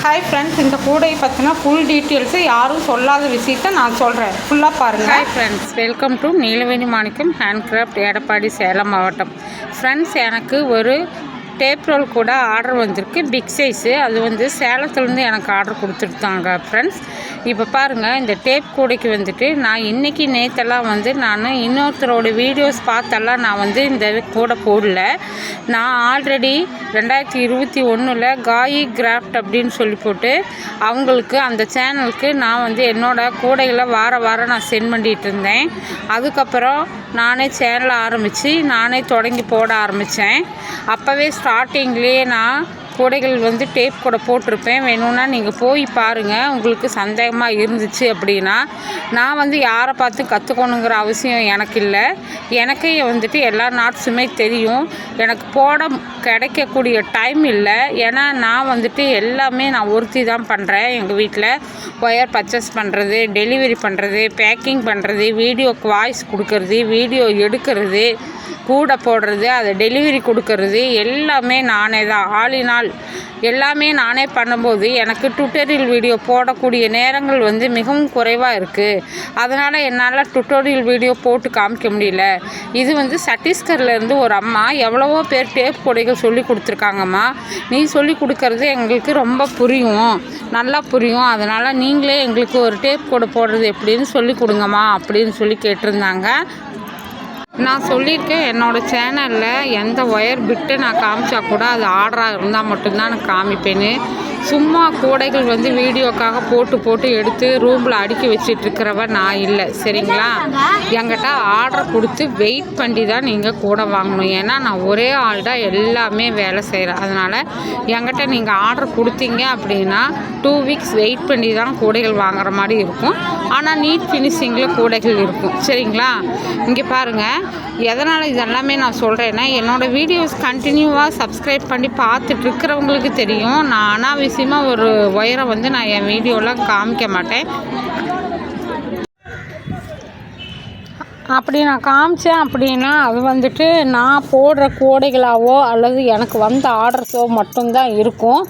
Hi friends, இந்த கூடை பற்றின ஃபுல் டீட்டெயில்ஸு யாரும் சொல்லாத விஷயத்தை நான் சொல்கிறேன், ஃபுல்லாக பாருங்கள். Hi friends, welcome to Neelaveni Manickam hand craft, Edappadi, Salem மாவட்டம். ஃப்ரெண்ட்ஸ், எனக்கு ஒரு டேப் ரோல் கூட ஆர்டர் வந்திருக்கு, பிக் சைஸு. அது வந்து சேலத்துலேருந்து எனக்கு ஆர்டர் கொடுத்துருத்தாங்க ஃப்ரெண்ட்ஸ். இப்போ பாருங்கள், இந்த டேப் கூடைக்கு வந்துட்டு நான் இன்றைக்கி நேற்றெல்லாம் வந்து நான் இன்னொருத்தரோட வீடியோஸ் பார்த்தெல்லாம் நான் வந்து இந்த கூடை போடல. நான் ஆல்ரெடி 2021 காயி கிராஃப்ட் அப்படின்னு சொல்லி போட்டு அவங்களுக்கு அந்த சேனலுக்கு நான் வந்து என்னோடய கூடைகளை வாரம் நான் சென்ட் பண்ணிகிட்டு இருந்தேன். அதுக்கப்புறம் நானே சேனலை ஆரம்பித்து நானே தொடங்கி போட ஆரம்பித்தேன். அப்போவே ஸ்டார்டிங்லேயே நான் கூடைகள் வந்து டேப் கூட போட்டிருப்பேன். வேணும்னா நீங்கள் போய் பாருங்கள். உங்களுக்கு சந்தேகமாக இருந்துச்சு அப்படின்னா, நான் வந்து யாரை பார்த்து கற்றுக்கணுங்கிற அவசியம் எனக்கு இல்லை. எனக்கே வந்துட்டு எல்லா நாட்ஸுமே தெரியும். எனக்கு போட கிடைக்கக்கூடிய டைம் இல்லை. ஏன்னா நான் வந்துட்டு எல்லாமே நான் ஒருத்தி தான் பண்ணுறேன். எங்கள் வீட்டில் ஒயர் பர்ச்சேஸ் பண்ணுறது, டெலிவரி பண்ணுறது, பேக்கிங் பண்ணுறது, வீடியோக்கு வாய்ஸ் கொடுக்கறது, வீடியோ எடுக்கிறது, கூடை போடுறது, அதை டெலிவரி கொடுக்கறது எல்லாமே நானே தான். ஆளினால் எல்லாமே நானே பண்ணும்போது எனக்கு டுட்டோரியல் வீடியோ போடக்கூடிய நேரங்கள் வந்து மிகவும் குறைவாக இருக்குது. அதனால் என்னால் டுட்டோரியல் வீடியோ போட்டு காமிக்க முடியல. இது வந்து சத்தீஸ்கர்லேருந்து ஒரு அம்மா எவ்வளவோ பேர் டேப் கூடைகள் சொல்லி கொடுத்துருக்காங்கம்மா. நீ சொல்லி கொடுக்கறது எங்களுக்கு ரொம்ப புரியும், நல்லா புரியும். அதனால் நீங்களே எங்களுக்கு ஒரு டேப் கூடை போடுறது எப்படின்னு சொல்லி கொடுங்கம்மா அப்படின்னு சொல்லி கேட்டிருந்தாங்க. நான் சொல்லியிருக்கேன், என்னோடய சேனலில் எந்த ஒயர் பிட்டு நான் காமிச்சா கூட அது ஆர்டராக இருந்தால் மட்டும்தான் நான் காமிப்பேன்னு. சும்மா கூடைகள் வந்து வீடியோக்காக போட்டு எடுத்து ரூமில் அடுக்கி வச்சிட்ருக்கிறவ நான் இல்லை, சரிங்களா? என்கிட்ட ஆர்டர் கொடுத்து வெயிட் பண்ணி தான் நீங்கள் கூடை வாங்கணும். ஏன்னா நான் ஒரே ஆள் தான் எல்லாமே வேலை செய்கிறேன். அதனால் என்கிட்ட நீங்கள் ஆர்டர் கொடுத்தீங்க அப்படின்னா 2 வீக்ஸ் வெயிட் பண்ணி தான் கூடைகள் வாங்குற மாதிரி இருக்கும். ஆனால் நீட் ஃபினிஷிங்கில் கூடைகள் இருக்கும், சரிங்களா? இங்கே பாருங்கள், எதனால் இதெல்லாமே நான் சொல்கிறேன்னா, என்னோடய வீடியோஸ் கண்டினியூவாக சப்ஸ்கிரைப் பண்ணி பார்த்துட்ருக்கிறவங்களுக்கு தெரியும். நான் அனாவசியமாக ஒரு ஒயரை வந்து நான் என் வீடியோலாம் காமிக்க மாட்டேன். அப்படி நான் காமிச்சேன் அப்படின்னா அது வந்துட்டு நான் போடுற கூடைகளாவோ அல்லது எனக்கு வந்த ஆர்டர்ஸோ மட்டும்தான் இருக்கும்.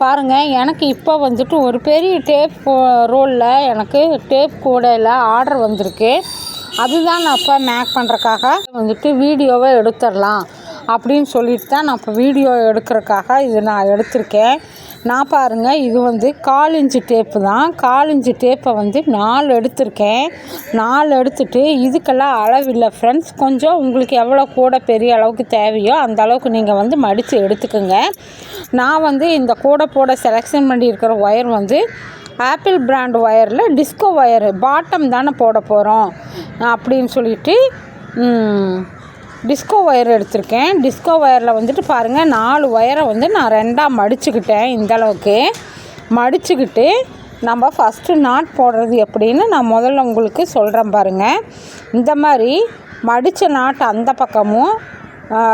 பாருங்கள், எனக்கு இப்போ வந்துட்டு ஒரு பெரிய டேப் ரோலில் எனக்கு டேப் கூடையில் ஆர்டர் வந்திருக்கு. அதுதான் நான் இப்போ மேக் பண்ணுறக்காக வந்துட்டு வீடியோவை எடுத்துடலாம் அப்படின்னு சொல்லிட்டு தான் நான் இப்போ வீடியோ எடுக்கிறக்காக இது நான் எடுத்திருக்கேன். நான் பாருங்கள், இது வந்து 1/4 இன்ச்சு டேப்பு தான். 1/4 இன்ச்சு டேப்பை வந்து 4 எடுத்திருக்கேன். 4 எடுத்துகிட்டு இதுக்கெல்லாம் அளவில்லை ஃப்ரெண்ட்ஸ். கொஞ்சம் உங்களுக்கு எவ்வளோ கூடை பெரிய அளவுக்கு தேவையோ அந்த அளவுக்கு நீங்கள் வந்து மடித்து எடுத்துக்கோங்க. நான் வந்து இந்த கூடை போட செலெக்ஷன் பண்ணியிருக்கிற ஒயர் வந்து ஆப்பிள் பிராண்ட் ஒயரில் டிஸ்கோ ஒயரு பாட்டம் தானே போட போகிறோம் அப்படின்னு சொல்லிட்டு டிஸ்கோ ஒயர் எடுத்திருக்கேன். டிஸ்கோ ஒயரில் வந்துட்டு பாருங்கள், 4 ஒயரை வந்து நான் 2ஆக மடிச்சுக்கிட்டேன். இந்தளவுக்கு மடிச்சுக்கிட்டு நம்ம ஃபஸ்ட்டு நாட் போடுறது எப்படின்னு நான் முதல்ல உங்களுக்கு சொல்கிறேன் பாருங்கள். இந்த மாதிரி மடித்த நாட் அந்த பக்கமும்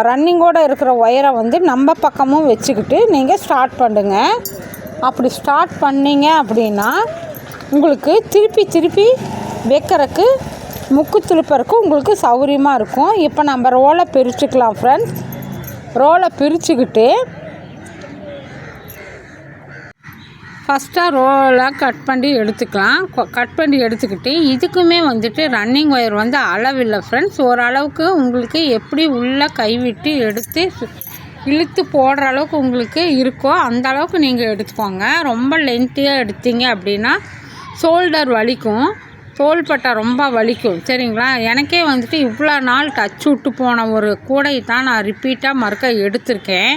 ரன்னிங்கோடு இருக்கிற ஒயரை வந்து நம்ம பக்கமும் வச்சுக்கிட்டு நீங்கள் ஸ்டார்ட் பண்ணுங்க. அப்படி ஸ்டார்ட் பண்ணிங்க அப்படின்னா உங்களுக்கு திருப்பி வைக்கிறதுக்கு முக்கு திருப்பறக்கு உங்களுக்கு சௌகரியமாக இருக்கும். இப்போ நம்ம ரோலை பிரிச்சுக்கலாம் ஃப்ரெண்ட்ஸ். ரோலை பிரிச்சுக்கிட்டு ஃபஸ்ட்டாக ரோலை கட் பண்ணி எடுத்துக்கலாம். கட் பண்ணி எடுத்துக்கிட்டு இதுக்குமே வந்துட்டு ரன்னிங் ஒயர் வந்து அளவில்லை ஃப்ரெண்ட்ஸ். ஓரளவுக்கு உங்களுக்கு எப்படி உள்ளே கைவிட்டு எடுத்து இழுத்து போடுற அளவுக்கு உங்களுக்கு இருக்கோ அந்த அளவுக்கு நீங்கள் எடுத்துக்கோங்க. ரொம்ப லென்த்தியாக எடுத்தீங்க அப்படின்னா ஷோல்டர் வலிக்கும், தோள்பட்டை ரொம்ப வலிக்கும், சரிங்களா? எனக்கே வந்துட்டு இவ்வளோ நாள் டச் விட்டு போன ஒரு கூடை தான் நான் ரிப்பீட்டாக மறுக்க எடுத்திருக்கேன்.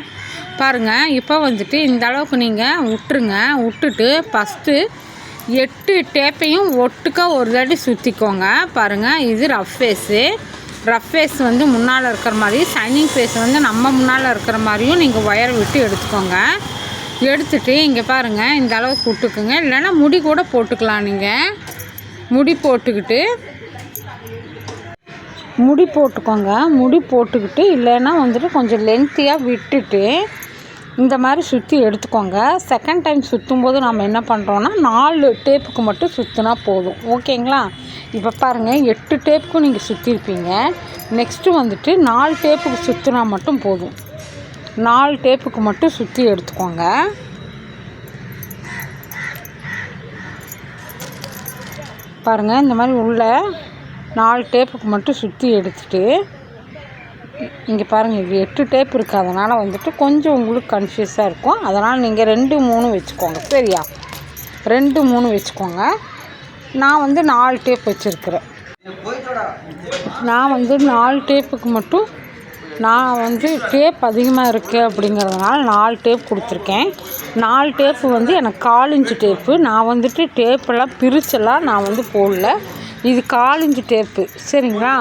பாருங்கள், இப்போ வந்துட்டு இந்த அளவுக்கு நீங்கள் விட்டுட்டு ஃபஸ்ட்டு 8 டேப்பையும் ஒட்டுக்க ஒரு தடி சுற்றிக்கோங்க. பாருங்கள், இது ரஃப் ஃபேஸ் வந்து முன்னால் இருக்கிற மாதிரி, ஷைனிங் ஃபேஸ் வந்து நம்ம முன்னால் இருக்கிற மாதிரியும் நீங்கள் ஒயரை விட்டு எடுத்துக்கோங்க. எடுத்துகிட்டு இங்கே பாருங்கள், இந்த அளவுக்கு விட்டுக்குங்க. இல்லைன்னா முடி கூட போட்டுக்கலாம். நீங்கள் முடி போட்டுக்கோங்க. முடி போட்டுக்கிட்டு இல்லைன்னா வந்துட்டு கொஞ்சம் லென்த்தியாக விட்டுட்டு இந்த மாதிரி சுற்றி எடுத்துக்கோங்க. செகண்ட் டைம் சுற்றும் போது நம்ம என்ன பண்ணுறோன்னா 4 டேப்புக்கு மட்டும் சுற்றினா போதும், ஓகேங்களா? இப்போ பாருங்கள், 8 டேப்புக்கும் நீங்கள் சுற்றிருப்பீங்க. நெக்ஸ்ட்டு வந்துட்டு 4 டேப்புக்கு சுற்றினா மட்டும் போதும். 4 டேப்புக்கு மட்டும் சுற்றி எடுத்துக்கோங்க. பாருங்கள். இந்த மாதிரி உள்ள 4 டேப்புக்கு மட்டும் சுற்றி எடுத்துகிட்டு இங்கே பாருங்கள், இது 8 டேப் இருக்குது. அதனால் வந்துட்டு கொஞ்சம் உங்களுக்கு கன்ஃபியூஸாக இருக்கும். அதனால் நீங்கள் 2 3 வச்சுக்கோங்க. சரியா? 2 3 வச்சுக்கோங்க. நான் வந்து 4 டேப் வச்சுருக்கிறேன். நான் வந்து 4 டேப்புக்கு மட்டும் நான் வந்து டேப் அதிகமாக இருக்குது அப்படிங்கிறதுனால 4 டேப் கொடுத்துருக்கேன். 4 டேப்பு வந்து எனக்கு 1/4 இன்ச்சு டேப்பு. நான் வந்துட்டு டேப்பெல்லாம் பிரிச்செல்லாம் நான் வந்து போடல. இது 1/4 இன்ச்சு டேப்பு. சரிங்களா?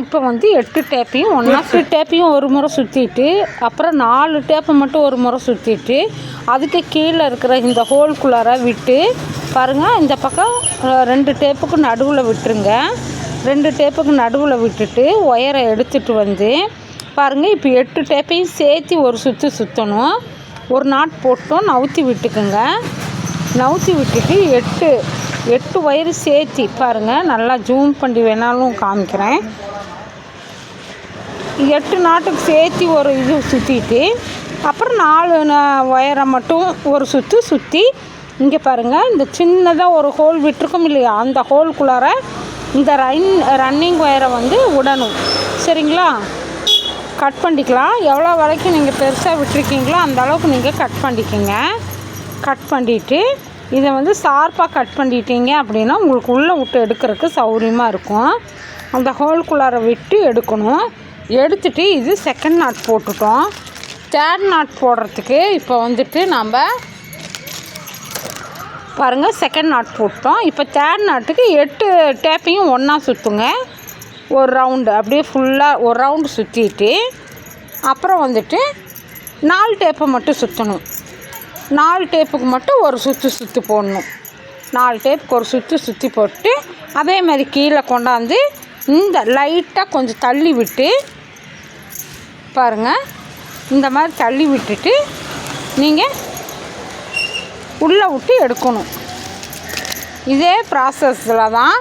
இப்போ வந்து 8 டேப்பையும் 8 டேப்பையும் ஒரு முறை சுற்றிட்டு, அப்புறம் 4 டேப்பை மட்டும் ஒரு முறை சுற்றிட்டு, அதுக்கு கீழே இருக்கிற இந்த ஹோல்குள்ளார விட்டு பாருங்கள். இந்த பக்கம் 2 டேப்புக்கு நடுவில் விட்டுருங்க. 2 டேப்புக்கு நடுவில் விட்டுட்டு ஒயரை எடுத்துகிட்டு வந்து பாருங்கள். இப்போ 8 டேப்பையும் சேர்த்து ஒரு சுற்றணும். ஒரு நாட் போட்டோம் நவுத்தி விட்டுக்குங்க. நவுத்தி விட்டுட்டு 8 ஒயரு சேர்த்தி பாருங்கள். நல்லா ஜூம் பண்ணி வேணாலும் காமிக்கிறேன். 8 நாட்டுக்கு சேர்த்தி ஒரு இது சுற்றிட்டு, அப்புறம் 4 ஒயரை மட்டும் ஒரு சுற்றி இங்கே பாருங்கள். இந்த சின்னதாக ஒரு ஹோல் விட்டுருக்கோம் இல்லையா, அந்த ஹோல்குள்ளார இந்த ரன்னிங் ஒயரை வந்து விடணும். சரிங்களா? கட் பண்ணிக்கலாம். எவ்வளோ வரைக்கும் நீங்கள் பெருசாக விட்டுருக்கீங்களோ அந்த அளவுக்கு நீங்கள் கட் பண்ணிக்கோங்க. கட் பண்ணிவிட்டு இதை வந்து ஷார்ப்பாக கட் பண்ணிட்டீங்க அப்படின்னா உங்களுக்கு உள்ளே விட்டு எடுக்கிறதுக்கு சௌகரியமாக இருக்கும். அந்த ஹோல்குள்ளார விட்டு எடுக்கணும். எடுத்துகிட்டு இது செகண்ட் நாட் போட்டுட்டோம். தேர்ட் நாட் போடுறதுக்கு இப்போ வந்துட்டு நம்ம பாருங்கள் செகண்ட் நாட் போட்டோம். இப்போ தேர்ட் நாட்டுக்கு 8 டேப்பையும் ஒன்றா சுற்றுங்க. ஒரு ரவுண்டு அப்படியே ஃபுல்லாக ஒரு ரவுண்டு சுற்றிட்டு, அப்புறம் வந்துட்டு 4 டேப்பை மட்டும் சுற்றணும். 4 டேப்புக்கு மட்டும் ஒரு சுற்றி போடணும். 4 டேப்புக்கு ஒரு சுற்றி போட்டு அதே மாதிரி கீழே கொண்டாந்து இந்த லைட்டாக கொஞ்சம் தள்ளி விட்டு பாருங்கள். இந்த மாதிரி தள்ளி விட்டுட்டு நீங்கள் உள்ளே விட்டு எடுக்கணும். இதே ப்ராசஸில் தான்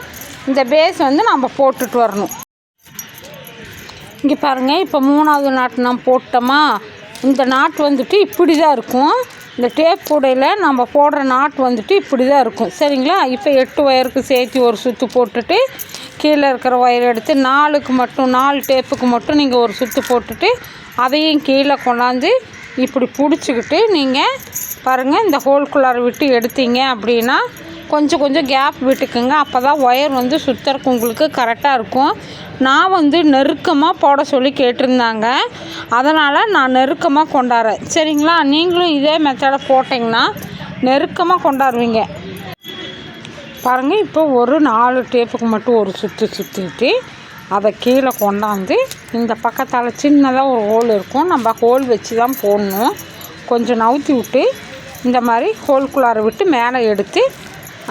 இந்த பேஸ் வந்து நம்ம போட்டுட்டு வரணும். இங்கே பாருங்கள். இப்போ 3வது நாட்டு நம்ம போட்டோமா, இந்த நாட் வந்துட்டு இப்படி தான் இருக்கும். இந்த டேப் கூடையில் நம்ம போடுற நாட் வந்துட்டு இப்படி தான் இருக்கும். சரிங்களா? இப்போ 8 ஒயருக்கு சேர்த்து ஒரு சுற்று போட்டுட்டு கீழே இருக்கிற ஒயர் எடுத்து 4 டேப்புக்கு மட்டும் நீங்கள் ஒரு சுற்று போட்டுட்டு அதையும் கீழே கொண்டாந்து இப்படி பிடிச்சிக்கிட்டு நீங்கள் பாருங்கள். இந்த ஹோல்குள்ளார விட்டு எடுத்தீங்க அப்படின்னா கொஞ்சம் கேப் விட்டுக்குங்க. அப்போ தான் ஒயர் வந்து சுற்றுறக்கு உங்களுக்கு கரெக்டாக இருக்கும். நான் வந்து நெருக்கமாக போட சொல்லி கேட்டிருந்தாங்க. அதனால் நான் நெருக்கமாக கொண்டாடுறேன். சரிங்களா? நீங்களும் இதே மெத்தடை போட்டிங்கன்னா நெருக்கமாக கொண்டாடுவீங்க. பாருங்கள். இப்போ ஒரு 4 டேப்புக்கு மட்டும் ஒரு சுற்றிட்டு அதை கீழே கொண்டாந்து இந்த பக்கத்தால் சின்னதாக ஒரு ஹோல் இருக்கும். நம்ம ஹோல் வச்சு தான் போடணும். கொஞ்சம் நவுத்தி விட்டு இந்த மாதிரி ஹோல்குள்ளார விட்டு மேலே எடுத்து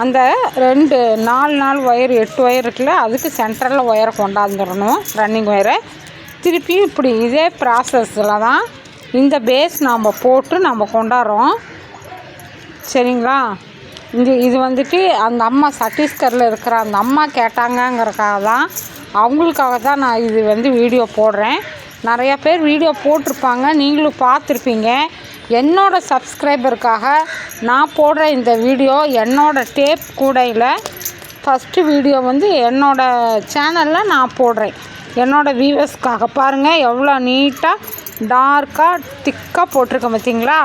அந்த 4 ஒயர் 8 ஒயர் இருக்குல்ல, அதுக்கு சென்டரில் ஒயரை கொண்டாந்துடணும். ரன்னிங் ஒயரை திருப்பி இப்படி இதே ப்ராசஸில் தான் இந்த பேஸ் நாம் போட்டு நம்ம கொண்டாடுறோம். சரிங்களா? இது வந்துட்டு அந்த அம்மா சத்தீஸ்கரில் இருக்கிற அந்த அம்மா கேட்டாங்கங்கிறதுக்காக தான், அவங்களுக்காக தான் நான் இது வந்து வீடியோ போடுறேன். நிறையா பேர் வீடியோ போட்டிருப்பாங்க, நீங்களும் பார்த்துருப்பீங்க. என்னோடய சப்ஸ்கிரைபருக்காக நான் போடுற இந்த வீடியோ என்னோடய டேப் கூடையில் ஃபஸ்ட்டு வீடியோ வந்து என்னோடய சேனலில் நான் போடுறேன். என்னோடய வியூவர்ஸ்க்காக பாருங்கள் எவ்வளோ நீட்டாக டார்க்காக திக்காக போட்டிருக்கேன். பார்த்தீங்களா?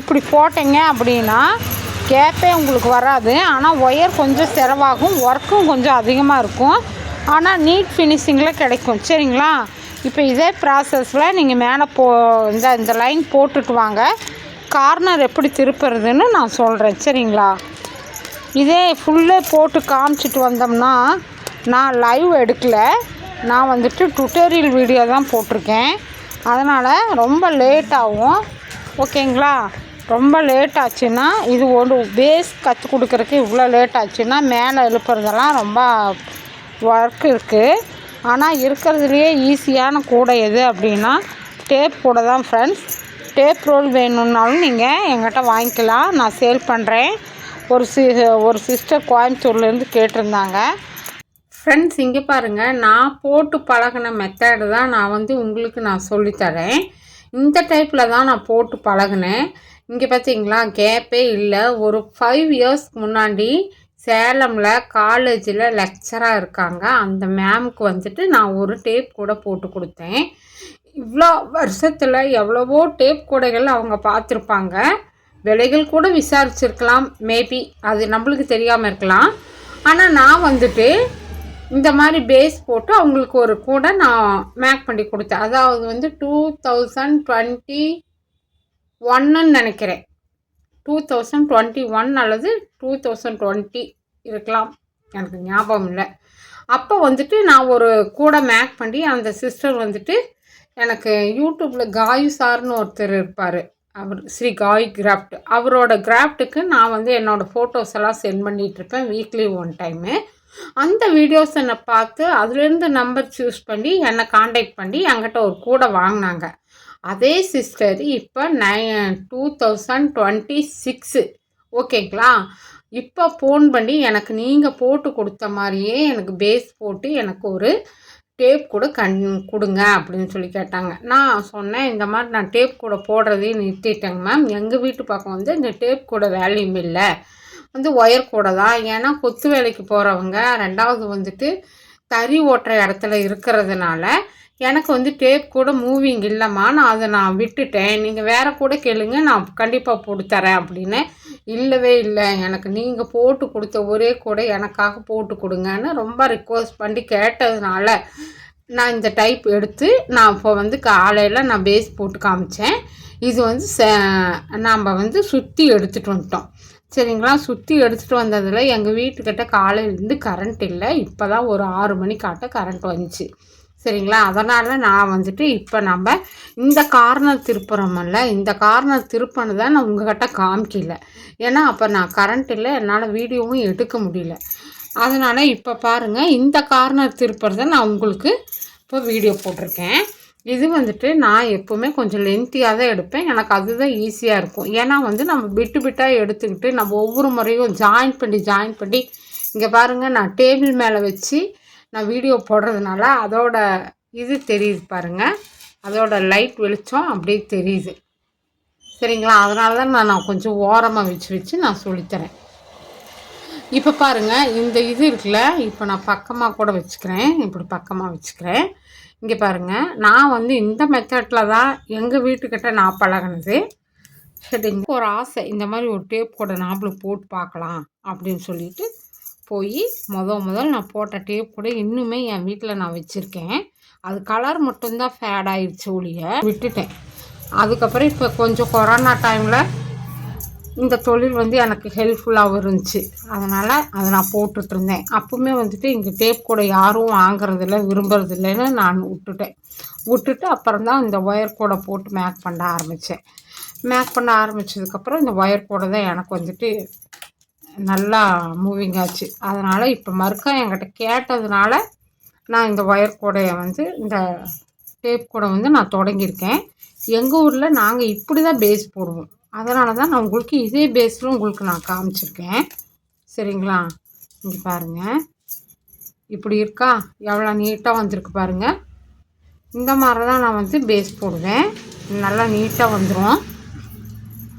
இப்படி போட்டிங்க அப்படின்னா கேப்பே உங்களுக்கு வராது. ஆனால் ஒயர் கொஞ்சம் செலவாகும், ஒர்க்கும் கொஞ்சம் அதிகமாக இருக்கும். ஆனால் நீட் ஃபினிஷிங்கில் கிடைக்கும். சரிங்களா? இப்போ இதே ப்ராசஸில் நீங்கள் மேலே இந்த லைன் போட்டுட்டு வாங்க. கார்னர் எப்படி திருப்புறதுன்னு நான் சொல்கிறேன். சரிங்களா? இதே ஃபுல்லே போட்டு காமிச்சிட்டு வந்தோம்னா நான் லைவ் எடுக்கலை. நான் வந்துட்டு டுட்டோரியல் வீடியோ தான் போட்டிருக்கேன். அதனால் ரொம்ப லேட் ஆகும். ஓகேங்களா? ரொம்ப லேட் ஆச்சுன்னா இது ஒரு பேஸ் கற்றுக் கொடுக்குறதுக்கு இவ்வளோ லேட் ஆச்சுன்னா மேலே எழுப்புறதெல்லாம் ரொம்ப ஒர்க் இருக்குது. ஆனால் இருக்கிறதுலையே ஈஸியான கூடை எது அப்படின்னா டேப் கூடை தான் ஃப்ரெண்ட்ஸ். டேப் ரோல் வேணும்னாலும் நீங்கள் எங்கிட்ட வாங்கிக்கலாம். நான் சேல் பண்ணுறேன். ஒரு சிஸ்டர் கோயம்புத்தூர்லேருந்து கேட்டிருந்தாங்க. ஃப்ரெண்ட்ஸ் இங்கே பாருங்கள், நான் போட்டு பழகின மெத்தடு தான் நான் வந்து உங்களுக்கு நான் சொல்லித்தரேன். இந்த டைப்பில் தான் நான் போட்டு பழகினேன். இங்கே பார்த்தீங்களா கேப்பே இல்லை. ஒரு 5 இயர்ஸ்க்கு முன்னாடி சேலமில் காலேஜில் லெக்சராக இருக்காங்க. அந்த மேமுக்கு வந்துட்டு நான் ஒரு டேப் கூட போட்டு கொடுத்தேன். இவ்வளோ வருஷத்தில் எவ்வளவோ டேப் கூடைகள் அவங்க பார்த்துருப்பாங்க. விலைகள் கூட விசாரிச்சிருக்கலாம், மேபி அது நம்மளுக்கு தெரியாமல் இருக்கலாம். ஆனால் நான் வந்துட்டு இந்த மாதிரி பேஸ் போட்டு அவங்களுக்கு ஒரு கூட நான் மேக் பண்ணி கொடுத்தேன். அதாவது வந்து 2021 நினைக்கிறேன், 2021 அல்லது 2020 இருக்கலாம், எனக்கு ஞாபகம் இல்லை. அப்போ வந்துட்டு நான் ஒரு கூட மேக் பண்ணி அந்த சிஸ்டர் வந்துட்டு எனக்கு யூடியூப்பில் காயு சார்னு ஒருத்தர் இருப்பார், அவர் ஸ்ரீ காய் கிராஃப்ட், அவரோட கிராஃப்ட்டுக்கு நான் வந்து என்னோடய ஃபோட்டோஸ் எல்லாம் சென்ட் பண்ணிகிட்ருப்பேன் வீக்லி 1 டைமு. அந்த வீடியோஸை நான் பார்த்து அதுலேருந்து நம்பர் சூஸ் பண்ணி என்னை காண்டாக்ட் பண்ணி என்கிட்ட ஒரு கூட வாங்கினாங்க. அதே சிஸ்டர் இப்போ 2026 ஓகேங்களா, இப்போ ஃபோன் பண்ணி எனக்கு நீங்கள் போட்டு கொடுத்த மாதிரியே எனக்கு பேஸ் போட்டு எனக்கு ஒரு டேப் கூட கொடுங்க அப்படின்னு சொல்லி கேட்டாங்க. நான் சொன்னேன், இந்த மாதிரி நான் டேப் கூட போடுறதையும் நிறுத்திட்டேங்க மேம். எங்கள் வீட்டு பக்கம் வந்து இந்த டேப் கூட வேல்யூம் இல்லை, வந்து ஒயர் கூட தான். ஏன்னா கொத்து வேலைக்கு போகிறவங்க, ரெண்டாவது வந்துட்டு தறி ஓட்டுற இடத்துல இருக்கிறதுனால எனக்கு வந்து டேப் கூட மூவிங் இல்லைம்மா, நான் விட்டுட்டேன், நீங்கள் வேறு கூட கேளுங்க, நான் கண்டிப்பாக போட்டு தரேன் அப்படின்னு. இல்லவே இல்லை, எனக்கு நீங்கள் போட்டு கொடுத்த ஒரே கூட எனக்காக போட்டு கொடுங்கன்னு ரொம்ப ரிக்வஸ்ட் பண்ணி கேட்டதுனால நான் இந்த டைப் எடுத்து நான் இப்போ வந்து காலையில் நான் பேஸ் போட்டு காமிச்சேன். இது வந்து நாம் வந்து சுற்றி எடுத்துகிட்டு வந்துட்டோம். சரிங்களா, சுற்றி எடுத்துகிட்டு வந்ததில் எங்கள் வீட்டுக்கிட்ட காலையிலேருந்து கரண்ட் இல்லை. இப்போ தான் ஒரு 6 மணிக்காட்ட கரண்ட் வந்துச்சு. சரிங்களா, அதனால் நான் வந்துட்டு இப்போ நம்ம இந்த கார்னர் திருப்புறோமில்ல, இந்த கார்னர் திருப்பினதை நான் உங்கள்கிட்ட காமிக்கல. ஏன்னா அப்போ நான் கரண்ட் இல்லை, என்னால் வீடியோவும் எடுக்க முடியல. அதனால் இப்போ பாருங்கள், இந்த கார்னர் திருப்புறதை நான் உங்களுக்கு இப்போ வீடியோ போட்டிருக்கேன். இது வந்துட்டு நான் எப்போவுமே கொஞ்சம் லென்த்தியாக தான் எடுப்பேன், எனக்கு அதுதான் ஈஸியாக இருக்கும். ஏன்னா வந்து நம்ம பிட்டாக எடுத்துக்கிட்டு நம்ம ஒவ்வொரு முறையும் ஜாயின் பண்ணி இங்கே பாருங்கள், நான் டேபிள் மேலே வச்சு நான் வீடியோ போடுறதுனால அதோட இது தெரியுது பாருங்கள், அதோட லைட் வெளிச்சம் அப்படியே தெரியுது. சரிங்களா, அதனால தான் நான் கொஞ்சம் ஓரமாக வச்சு நான் சொல்லித்தரேன். இப்போ பாருங்கள், இந்த இது இருக்குல்ல, இப்போ நான் பக்கமாக கூட வச்சுக்கிறேன், இப்படி பக்கமாக வச்சுக்கிறேன். இங்கே பாருங்கள், நான் வந்து இந்த மெத்தடில் தான் எங்கள் வீட்டுக்கிட்ட நான் பழகினது. சரிங்க, ஒரு ஆசை இந்த மாதிரி ஒரு டேப் கூட நாமளும் போட்டு பார்க்கலாம் அப்படின்னு சொல்லிட்டு போய் முதல் நான் போட்ட டேப் கூட இன்னுமே என் வீட்டில் நான் வச்சுருக்கேன். அது கலர் மட்டும்தான் ஃபேட் ஆகிடுச்சு, ஒழிய விட்டுட்டேன். அதுக்கப்புறம் இப்போ கொஞ்சம் கொரோனா டைமில் இந்த தொழில் வந்து எனக்கு ஹெல்ப்ஃபுல்லாகவும் இருந்துச்சு, அதனால் அதை நான் போட்டுட்ருந்தேன். அப்போவுமே வந்துட்டு இங்கே டேப் கூட யாரும் வாங்குறதில்ல, விரும்புறதில்லைன்னு நான் விட்டுட்டு அப்புறம் தான் இந்த ஒயர் கூட போட்டு மேக் பண்ண ஆரம்பித்ததுக்கப்புறம் இந்த ஒயர் கூட தான் எனக்கு வந்துட்டு நல்லா மூவிங் ஆச்சு. அதனால் இப்போ மறுக்கா என்கிட்ட கேட்டதுனால நான் இந்த ஒயர் கூடையை வந்து இந்த டேப் கூட வந்து நான் தொடங்கியிருக்கேன். எங்கள் ஊரில் நாங்கள் இப்படி தான் பேஸ் போடுவோம், அதனால தான் நான் உங்களுக்கு இதே பேஸில் உங்களுக்கு நான் காமிச்சிருக்கேன். சரிங்களா, இங்கே பாருங்கள், இப்படி இருக்கா, எவ்வளோ நீட்டாக வந்திருக்கு பாருங்கள். இந்த மாதிரி தான் நான் வந்து பேஸ் போடுவேன், நல்லா நீட்டாக வந்துடும்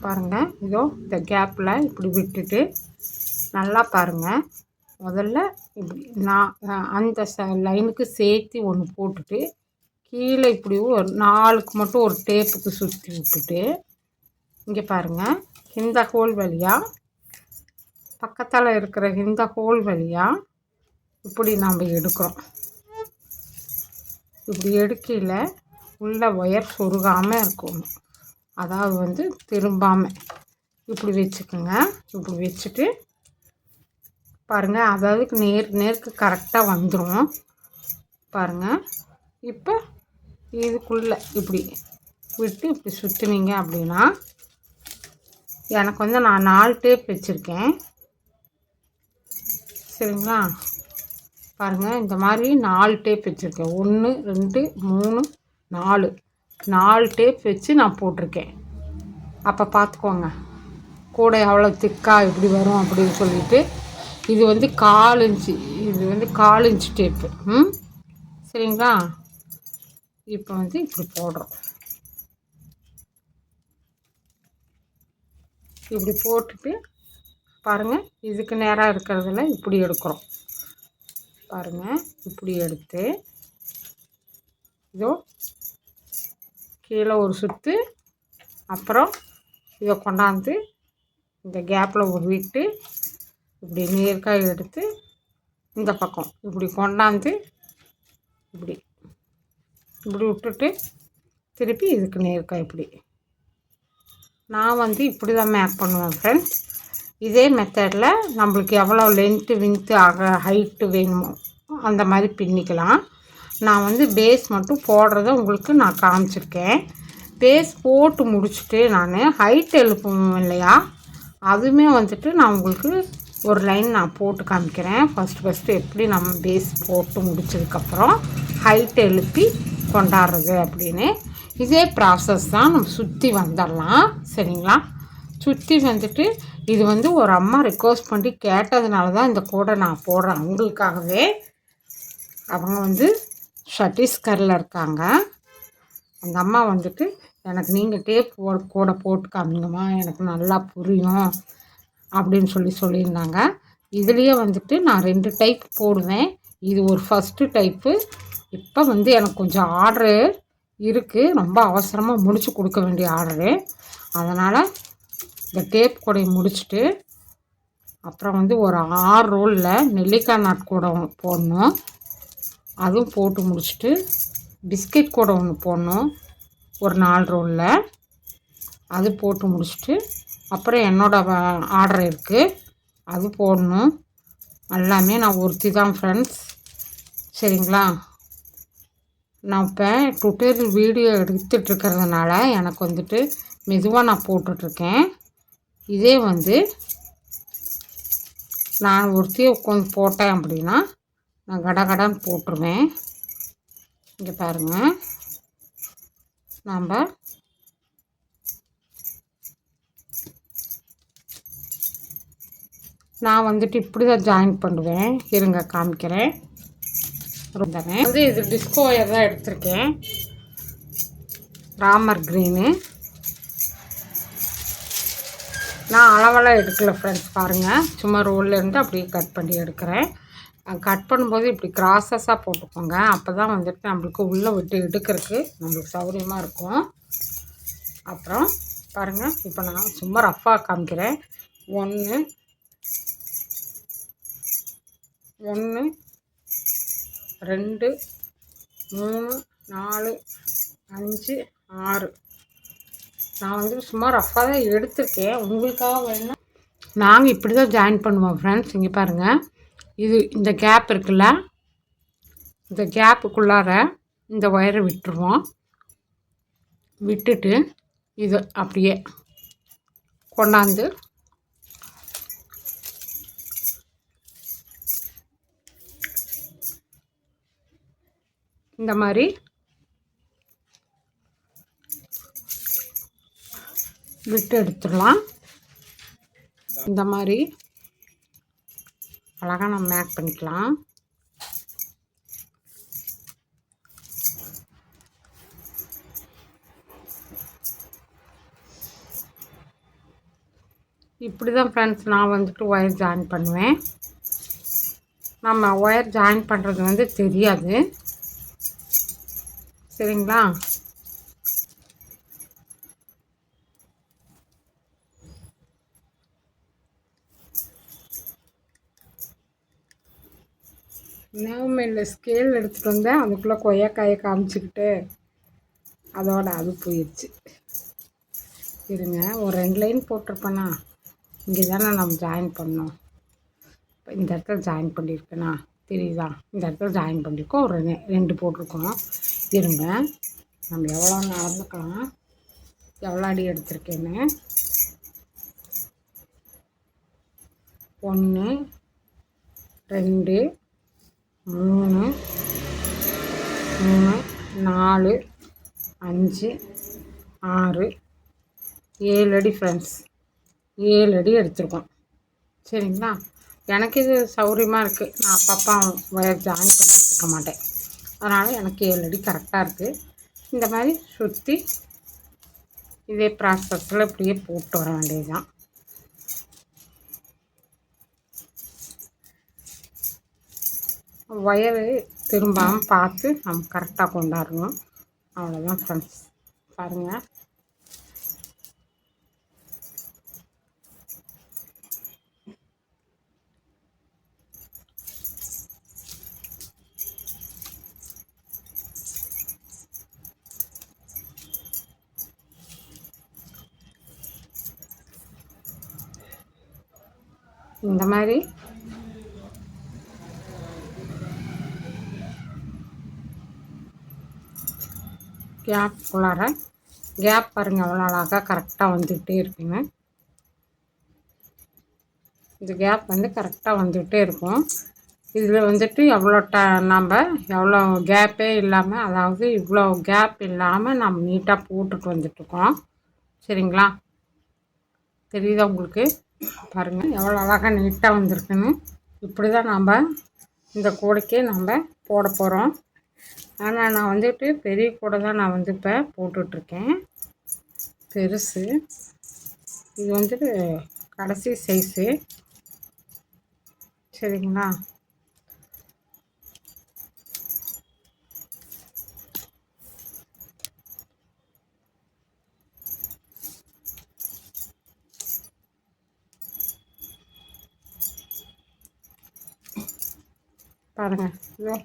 பாருங்கள். இதோ இந்த கேப்பில் இப்படி விட்டுட்டு நல்லா பாருங்கள், முதல்ல இப்படி நான் அந்த லைனுக்கு சேர்த்து ஒன்று போட்டுட்டு கீழே இப்படி ஒரு 4க்கு மட்டும் ஒரு டேப்புக்கு சுற்றி விட்டுட்டு இங்கே பாருங்கள், இந்த ஹோல் வழியாக பக்கத்தில் இருக்கிற இந்த ஹோல் வழியாக இப்படி நம்ம எடுக்கிறோம். இப்படி எடுக்கையில் உள்ள ஒயர் சொருகாமல் இருக்கும், அதாவது வந்து திரும்பாமல் இப்படி வச்சுக்கோங்க. இப்படி வச்சுட்டு பாருங்கள், அதாவது நேருக்கு கரெக்டாக வந்துடும் பாருங்கள். இப்போ இதுக்குள்ளே இப்படி விட்டு இப்படி சுற்றுனீங்க அப்படின்னா எனக்கு வந்து நான் 4 டேப் வச்சுருக்கேன். சரிங்களா, பாருங்கள், இந்த மாதிரி 4 டேப் வச்சுருக்கேன். 1 2 3 4 டேப் வச்சு நான் போட்டிருக்கேன். அப்போ பார்த்துக்கோங்க கூட எவ்வளோ திக்காக இப்படி வரும் அப்படின்னு சொல்லிட்டு. இது வந்து 4 இன்ச்சு, இது வந்து 4 இன்ச்சு டேப்பு. சரிங்களா, இப்போ வந்து இப்படி போடுறோம். இப்படி போட்டுட்டு பாருங்கள், இதுக்கு நேராக இருக்கிறதுல இப்படி எடுக்கிறோம். பாருங்கள், இப்படி எடுத்து இதோ கீழே ஒரு சுற்று, அப்புறம் இதை கொண்டாந்து இந்த கேப்பில் ஒரு விட்டு இப்படி நேர்காய் எடுத்து இந்த பக்கம் இப்படி கொண்டாந்து இப்படி இப்படி விட்டுட்டு திருப்பி இதுக்கு நேர்காய் இப்படி. நான் இப்படி தான் மேக் பண்ணுவேன் ஃப்ரெண்ட்ஸ். இதே மெத்தடில் நம்மளுக்கு எவ்வளோ லென்த்து வின்த்து ஹைட்டு வேணுமோ அந்த மாதிரி பின்னிக்கலாம். நான் பேஸ் மட்டும் போடுறத உங்களுக்கு நான் காமிச்சிருக்கேன். பேஸ் போட்டு முடிச்சுட்டு நான் ஹைட் எழுப்புவோம் இல்லையா, அதுவுமே நான் உங்களுக்கு ஒரு லைன் நான் போட்டு காமிக்கிறேன். ஃபஸ்ட்டு எப்படி நம்ம பேஸ் போட்டு முடிச்சதுக்கப்புறம் ஹைட் எழுப்பி கொண்டாடுறது அப்படின்னு. இதே ப்ராசஸ் தான் நம்ம சுற்றி வந்துடலாம். சரிங்களா? சுற்றி இது ஒரு அம்மா ரிக்வஸ்ட் பண்ணி கேட்டதுனால தான் இந்த கூடை நான் போடுறேன் அவங்களுக்காகவே. அவங்க சத்தீஸ்கரில் இருக்காங்க. அந்த அம்மா எனக்கு நீங்கள் டேப் கூட போட்டு காமிங்கம்மா, எனக்கு நல்லா புரியும் அப்படின்னு சொல்லியிருந்தாங்க. இதுலேயே நான் 2 டைப் போடுவேன். இது ஒரு ஃபஸ்ட்டு டைப்பு. இப்போ எனக்கு கொஞ்சம் ஆர்டரு இருக்குது, ரொம்ப அவசரமாக முடித்து கொடுக்க வேண்டிய ஆர்டரு. அதனால் இந்த டேப் கூடையை முடிச்சுட்டு அப்புறம் ஒரு 6 ரோலில் நெல்லிக்காய் நாட் கூட போடணும். அதுவும் போட்டு முடிச்சுட்டு பிஸ்கெட் கூட ஒன்று போடணும், ஒரு 4 ரோலில். அது போட்டு முடிச்சுட்டு அப்புறம் என்னோடய ஆர்டர் இருக்குது, அது போடணும். எல்லாமே நான் ஒருத்தி தான் ஃப்ரெண்ட்ஸ். சரிங்களா? நான் இப்போ டுட்டோரியல் வீடியோ எடுத்துகிட்ருக்கிறதுனால எனக்கு மெதுவாக நான் போட்டுட்ருக்கேன். இதே நான் ஒருத்தியை உட்காந்து போட்டேன் அப்படின்னா நான் கடகடான்னு போட்டுருவேன். இங்கே பாருங்கள், நாம் நான் இப்படி தான் ஜாயின் பண்ணுவேன். இருங்க காமிக்கிறேன். இது டிஸ்கோ ஒயர் தான் எடுத்திருக்கேன், ராமர் க்ரீனு. நான் அளவெல்லாம் எடுக்கலை ஃப்ரெண்ட்ஸ். பாருங்கள், சும்மா ரோல்லேருந்து அப்படியே கட் பண்ணி எடுக்கிறேன். கட் பண்ணும்போது இப்படி கிராஸஸாக போட்டுக்கோங்க. அப்போ தான் நம்மளுக்கு உள்ளே விட்டு எடுக்கிறதுக்கு நம்மளுக்கு சௌகரியமாக இருக்கும். அப்புறம் பாருங்கள், இப்போ நான் சும்மா ரஃப்பாக காமிக்கிறேன். 1 2 3 4 5 6. நான் சும்மா ரஃப்பாக தான் எடுத்திருக்கேன். உங்களுக்காக வேணும்னா நாங்கள் இப்படி தான் ஜாயின் பண்ணுவோம் ஃப்ரெண்ட்ஸ். இங்கே பாருங்கள், இந்த கேப் இருக்குல்ல, இந்த கேப்புக்குள்ளார இந்த ஒயரை விட்டுருவோம். விட்டுட்டு இது அப்படியே கொண்டாந்து இந்த மாதிரி விட்டு எடுத்துடலாம். இந்த மாதிரி அழகாக நம்ம மேக் பண்ணிக்கலாம். இப்படி தான் ஃப்ரெண்ட்ஸ் நான் ஒயர் ஜாயின் பண்ணுவேன். நம்ம ஒயர் ஜாயின் பண்ணுறது தெரியாது. சரிங்களா? நேர்மையில் ஸ்கேல் எடுத்துகிட்டு வந்தேன், அதுக்குள்ளே கொய்யாக்காயை காமிச்சிக்கிட்டு அதோட அது போயிடுச்சு. இருங்க, ஒரு 2 லைன் போட்டிருப்பேண்ணா. இங்கே தானே நம்ம ஜாயின் பண்ணோம். இப்போ இந்த இடத்துல ஜாயின் பண்ணியிருக்கேண்ணா, தெரியுதா? இந்த இடத்துல ஜாயின் பண்ணியிருக்கோம், ஒரு 2 போட்டிருக்கோம். இருங்க, நம்ம எவ்வளோ நடந்துக்கலாம், எவ்வளோ அடி எடுத்திருக்கேன்னு. 1 2 3 4 5 6 7 அடி ஃப்ரெண்ட்ஸ். 7 அடி எடுத்துருக்கோம். சரிங்களா? எனக்கு இது சௌகரியமாக இருக்குது. நான் அப்பப்போ ஒயர் ஜாயின் பண்ணிட்டு இருக்க மாட்டேன். அதனால் எனக்கு 7 அடி கரெக்டாக இருக்குது. இந்த மாதிரி சுற்றி இதே ப்ராசஸில் இப்படியே போட்டு வர வேண்டியது தான். ஒயரு திரும்பாமல் பார்த்து நம்ம கரெக்டாக கொண்டாடணும். அவ்வளோதான் ஃப்ரெண்ட்ஸ். பாருங்கள், இந்த மாதிரி கேப்புக்குள்ளார கேப் பாருங்கள் எவ்வளோ அழகாக கரெக்டாக வந்துக்கிட்டே இருக்குங்க. இந்த கேப் வந்து கரெக்டாக வந்துக்கிட்டே இருக்கும். இதில் வந்துட்டு நம்ம எவ்வளோ கேப்பே இல்லாமல், அதாவது இவ்வளோ கேப் இல்லாமல் நம்ம நீட்டாக போட்டுட்டு வந்துட்டுருக்கோம். சரிங்களா? தெரியுதா உங்களுக்கு? பாருங்கள் எவ்வளோ அழகாக நீட்டாக வந்திருக்குன்னு. இப்படி தான் நம்ம இந்த கூடைக்கே நம்ம போட போகிறோம். ஆனால் நான் வந்துட்டு பெரிய கூடை தான் நான் வந்து இப்போ போட்டுட்ருக்கேன். பெருசு இது வந்துட்டு கடைசி சைஸு. சரிங்களா? பாருங்கள், இதோ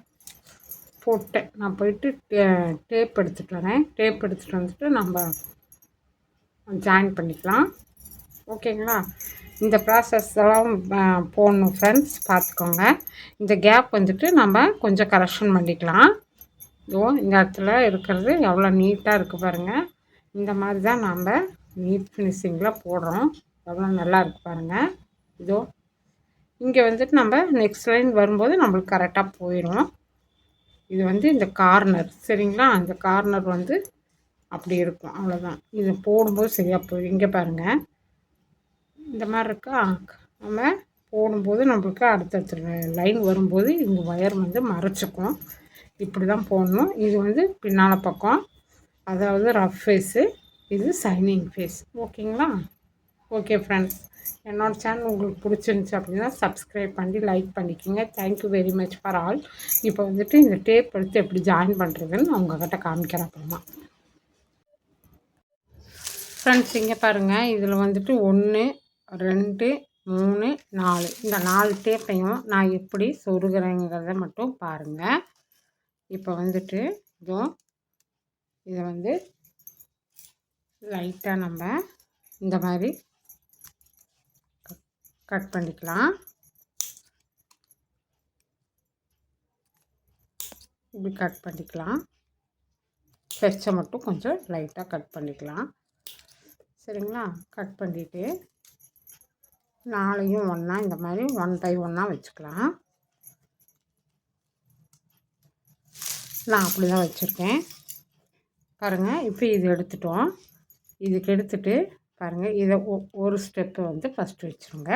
போட்டேன். நான் போயிட்டு டேப் எடுத்துகிட்டு வரேன். டேப் எடுத்துகிட்டு வந்துட்டு நம்ம ஜாயின் பண்ணிக்கலாம். ஓகேங்களா? இந்த ப்ராசஸ் எல்லாம் போடணும் ஃப்ரெண்ட்ஸ், பார்த்துக்கோங்க. இந்த கேப் வந்துட்டு நம்ம கொஞ்சம் கரெக்ஷன் பண்ணிக்கலாம். இதோ இந்த இடத்துல இருக்கிறது எவ்வளோ நீட்டாக இருக்குது பாருங்கள். இந்த மாதிரி தான் நம்ம நீட் ஃபினிஷிங்கில் போடுறோம். எவ்வளோ நல்லா இருக்குது பாருங்கள். இதோ இங்கே வந்துட்டு நம்ம நெக்ஸ்ட் லைன் வரும்போது நம்மளுக்கு கரெக்டாக போயிடும். இது வந்து இந்த கார்னர், சரிங்களா? அந்த கார்னர் வந்து அப்படி இருக்கும். அவ்வளோதான். இது போடும்போது சரியாக போயிடும். இங்கே பாருங்கள், இந்த மாதிரி இருக்கா? நம்ம போடும்போது நம்மளுக்கு அடுத்தடுத்த லைன் வரும்போது இந்த ஒயர் வந்து மறைச்சிக்கும். இப்படி தான் போடணும். இது வந்து பின்னால் பக்கம், அதாவது ரஃப் ஃபேஸு, இது சைனிங் ஃபேஸ். ஓகேங்களா? ஓகே ஃப்ரெண்ட்ஸ், என்னோடய சேனல் உங்களுக்கு பிடிச்சிருந்துச்சி அப்படின்னா சப்ஸ்கிரைப் பண்ணி லைக் பண்ணிக்கோங்க. Thank you very much for all. இப்போ வந்துட்டு இந்த டேப் எடுத்து எப்படி ஜாயின் பண்ணுறதுன்னு நான் உங்கள்கிட்ட காமிக்கிறேன். அப்புறமா ஃப்ரெண்ட்ஸ் இங்கே பாருங்கள், இதில் வந்துட்டு 1 2 3 4 இந்த 4 டேப்பையும் நான் எப்படி சொருகிறேங்கிறத மட்டும் பாருங்கள். இப்போ வந்துட்டு இதோ இதை வந்து லைட்டாக நம்ம இந்த மாதிரி கட் பண்ணிக்கலாம். இப்படி கட் பண்ணிக்கலாம். ஃபெச்சை மட்டும் கொஞ்சம் லைட்டாக கட் பண்ணிக்கலாம். சரிங்களா? கட் பண்ணிவிட்டு 4ஐயும் ஒன்றா இந்த மாதிரி 1 by 1 வச்சுக்கலாம். நான் அப்படி தான் வச்சுருக்கேன். பாருங்கள், இப்போ இது எடுத்துட்டோம். இதுக்கு எடுத்துகிட்டு பாருங்கள், இதை ஒரு ஸ்டெப்பு வந்து ஃபஸ்ட்டு வச்சுருங்க.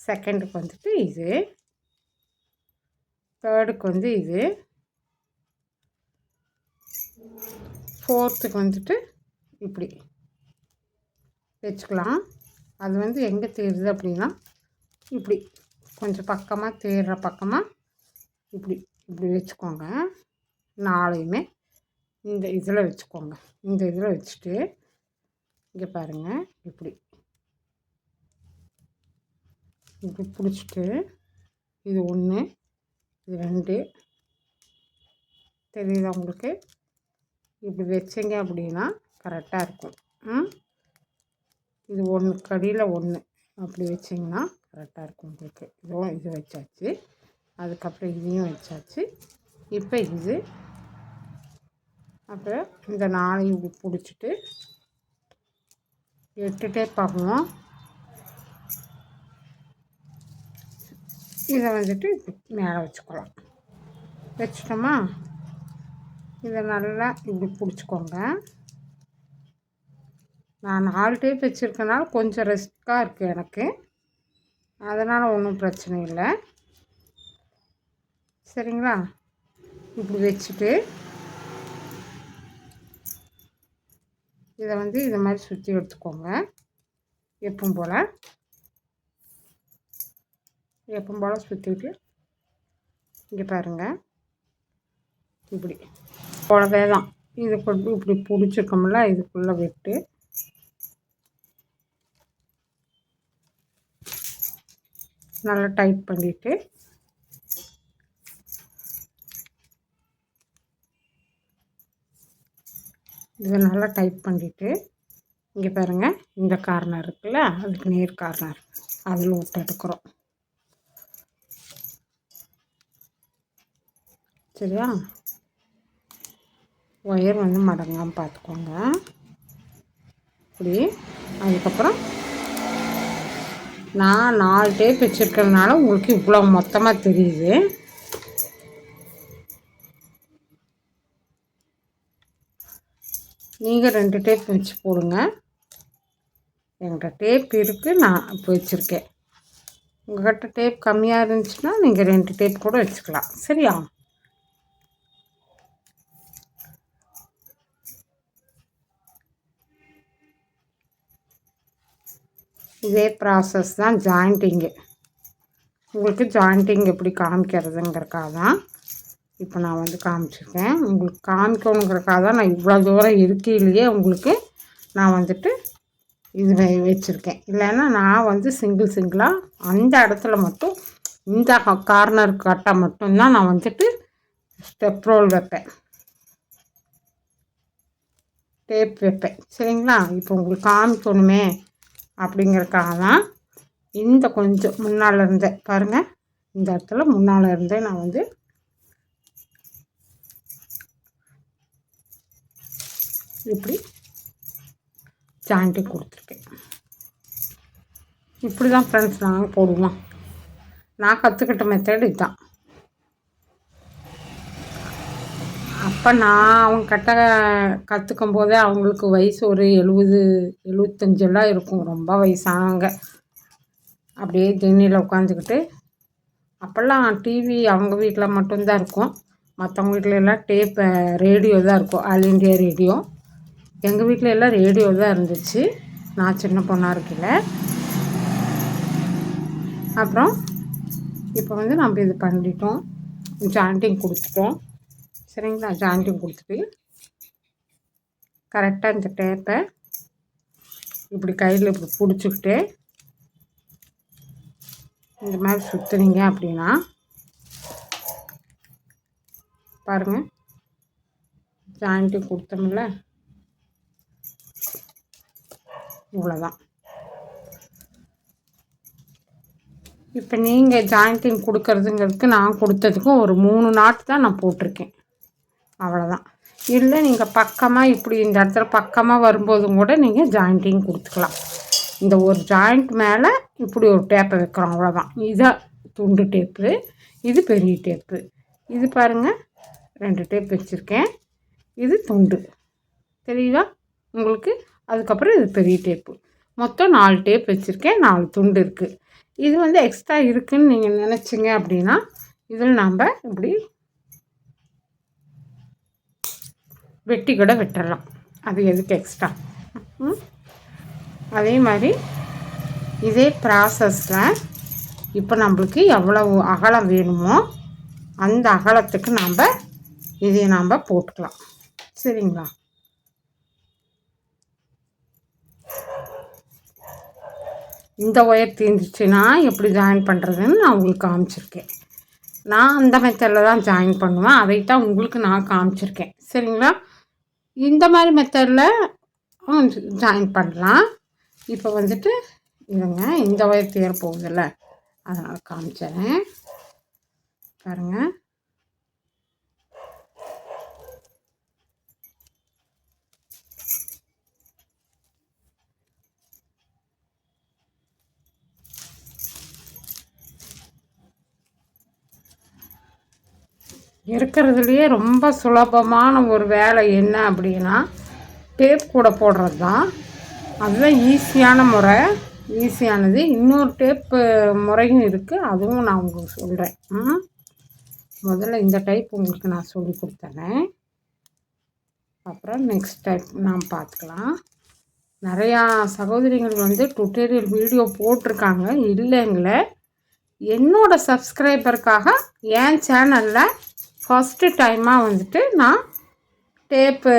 செகண்டுக்கு வந்துட்டு இது, தேர்டுக்கு வந்து இது, ஃபோர்த்துக்கு வந்துட்டு இப்படி வச்சுக்கலாம். அது வந்து எங்கே தேருது அப்படின்னா இப்படி கொஞ்சம் பக்கமாக தேடுற பக்கமாக இப்படி இப்படி வச்சுக்கோங்க. 4ஐயுமே இந்த இதில் வச்சுக்கோங்க. இந்த இதில் வச்சுட்டு இங்கே பாருங்கள், இப்படி இப்படி பிடிச்சிட்டு இது 1 இது 2 தெரியுதா உங்களுக்கு? இப்படி வச்சிங்க அப்படின்னா கரெக்டாக இருக்கும். இது 1 கடியில் 1 அப்படி வச்சிங்கன்னா கரெக்டாக இருக்கும் உங்களுக்கு. இது வச்சாச்சு. அதுக்கப்புறம் இதையும் வச்சாச்சு. இப்போ இது அப்புறம் இந்த 4ஐயும் இப்படி பிடிச்சிட்டு 8 டேப் ஆகும். இதை வந்துட்டு இப்படி மேலே வச்சுக்கலாம். வச்சிட்டோமா? இதை நல்லா இப்படி பிடிச்சிக்கோங்க. நான் 4 டேப் வச்சுருக்கனால கொஞ்சம் ரிஸ்க்காக இருக்குது எனக்கு, அதனால் ஒன்றும் பிரச்சனை இல்லை. சரிங்களா? இப்படி வச்சுட்டு இதை வந்து இதை மாதிரி சுற்றி எடுத்துக்கோங்க. எப்பவும் போல் சுற்றிட்டு இங்கே பாருங்கள், இப்படி போலவே தான். இது கொண்டு இப்படி பிடிச்சிருக்கோம்ல, இதுக்குள்ளே விட்டு நல்லா டைட் பண்ணிவிட்டு இதை நல்லா டைட் பண்ணிவிட்டு இங்கே பாருங்கள், இந்த கார்னர் இருக்குல்ல, அதுக்கு நேர் கார்னர் அதில் விட்டு எடுக்கிறோம். சரியா? ஒயர் வந்து மடங்காமல் பார்த்துக்கோங்க. இப்படி அதுக்கப்புறம் நான் 4 டேப் வச்சுருக்கிறதுனால உங்களுக்கு இவ்வளோ மொத்தமாக தெரியுது. நீங்கள் 2 டேப் வச்சு போடுங்க. என்கிட்ட டேப் இருக்குது, நான் இப்போ வச்சுருக்கேன். உங்கள்கிட்ட டேப் கம்மியாக இருந்துச்சுன்னா நீங்கள் 2 டேப் கூட வச்சுக்கலாம். சரியா? இதே ப்ராசஸ் தான் ஜாயிண்டிங்கு. உங்களுக்கு ஜாயிண்டிங் எப்படி காமிக்கிறதுங்கிறக்காக தான் இப்போ நான் வந்து காமிச்சிருக்கேன். உங்களுக்கு காமிக்கணுங்கிறக்காக தான் நான் இவ்வளோ தூரம் இருக்கையிலேயே உங்களுக்கு நான் வந்துட்டு இது வச்சுருக்கேன். இல்லைன்னா நான் வந்து சிங்கிளாக அந்த இடத்துல மட்டும் இந்த கார்னர் கட்டை மட்டும்தான் நான் வந்துட்டு ஸ்டெப் ரோல் வைப்பேன், டேப் வைப்பேன். சரிங்களா? இப்போ உங்களுக்கு காமிக்கணுமே அப்படிங்கிறக்காக தான் இந்த கொஞ்சம் முன்னால் இருந்தே பாருங்கள், இந்த இடத்துல முன்னால் இருந்தே நான் வந்து இப்படி ஜாயிண்ட்டு கொடுத்துருக்கேன். இப்படி தான் ஃப்ரெண்ட்ஸ் நாங்கள் போடுவோம். நான் கற்றுக்கிட்ட மெத்தட் இதுதான். அப்போ நான் அவங்கக்கிட்ட கற்றுக்கும் போதே அவங்களுக்கு வயசு ஒரு 70-75 இருக்கும். ரொம்ப வயசானவங்க. அப்படியே திண்ணியில் உட்காந்துக்கிட்டு, அப்போல்லாம் டிவி அவங்க வீட்டில் மட்டும்தான் இருக்கும், மற்றவங்க வீட்டில் எல்லாம் ரேடியோ தான் இருக்கும், ஆல் இண்டியா ரேடியோ. எங்கள் வீட்டில் எல்லாம் ரேடியோ தான் இருந்துச்சு நான் சின்ன பொண்ணாக இருக்கல. அப்புறம் இப்போ வந்து நம்ம இது பண்ணிட்டோம், ஜாயிண்டிங் கொடுத்துட்டோம். சரிங்களா? ஜாயிண்டிங் கொடுத்துட்டு கரெக்டாக இந்த டேப்பை இப்படி கையில் இப்படி பிடிச்சிக்கிட்டு இந்த மாதிரி சுற்றுனீங்க அப்படின்னா பாருங்கள், ஜாயிண்டிங் கொடுத்தோம்ல, இவ்வளோதான். இப்போ நீங்கள் ஜாயிண்டிங் கொடுக்கறதுங்கிறதுக்கு நான் கொடுத்ததுக்கும் ஒரு 3 நாட் தான் நான் போட்டிருக்கேன், அவ்வளோதான். இல்லை நீங்கள் பக்கமாக இப்படி இந்த இடத்துல பக்கமாக வரும்போதும் கூட நீங்கள் ஜாயிண்டிங் கொடுத்துக்கலாம். இந்த ஒரு ஜாயிண்ட் மேலே இப்படி ஒரு டேப்பை வைக்கிறோம், அவ்வளோதான். இதான் துண்டு டேப்பு, இது பெரிய டேப்பு. இது பாருங்கள், 2 டேப் வச்சுருக்கேன், இது துண்டு. தெரியுதா உங்களுக்கு? அதுக்கப்புறம் இது பெரிய டேப்பு. மொத்தம் 4 டேப் வச்சுருக்கேன், 4 துண்டு இருக்குது. இது வந்து எக்ஸ்ட்ரா இருக்குதுன்னு நீங்கள் நினச்சிங்க அப்படின்னா இதில் நாம் இப்படி வெட்டி கூட விட்டுடலாம், அது எதுக்கு எக்ஸ்ட்ரா. அதே மாதிரி இதே ப்ராசஸில் இப்போ நம்மளுக்கு எவ்வளவு அகலம் வேணுமோ அந்த அகலத்துக்கு நாம் இதை நாம் போட்டுக்கலாம். சரிங்களா? இந்த ஒயர் தீர்ந்துச்சுன்னா எப்படி ஜாயின் பண்ணுறதுன்னு நான் உங்களுக்கு காமிச்சிருக்கேன். நான் அந்த மெத்தடில் தான் ஜாயின் பண்ணுவேன், அதைத்தான் உங்களுக்கு நான் காமிச்சிருக்கேன். சரிங்களா? இந்த மாதிரி மெத்தடில் ஜாயின் பண்ணலாம். இப்போ வந்துட்டு இதுங்க இந்த ஒயர் தேர போகுதில்ல, அதனால் காமிச்சிடுறேன் பாருங்கள். இருக்கிறதுலையே ரொம்ப சுலபமான ஒரு வேலை என்ன அப்படின்னா டேப் கூட போடுறது தான். அதுதான் ஈஸியான முறை, ஈஸியானது. இன்னொரு டேப்பு முறையும் இருக்குது, அதுவும் நான் உங்களுக்கு சொல்கிறேன். முதல்ல இந்த டைப் உங்களுக்கு நான் சொல்லி கொடுத்தேன், அப்புறம் நெக்ஸ்ட் டைப் நாம் பார்த்துக்கலாம். நிறையா சகோதரிகள் வந்து டுட்டோரியல் வீடியோ போட்டிருக்காங்க, இல்லைங்களே என்னோடய சப்ஸ்கிரைபருக்காக என் சேனலில் ஃபஸ்ட்டு டைமாக வந்துட்டு நான் டேப்பு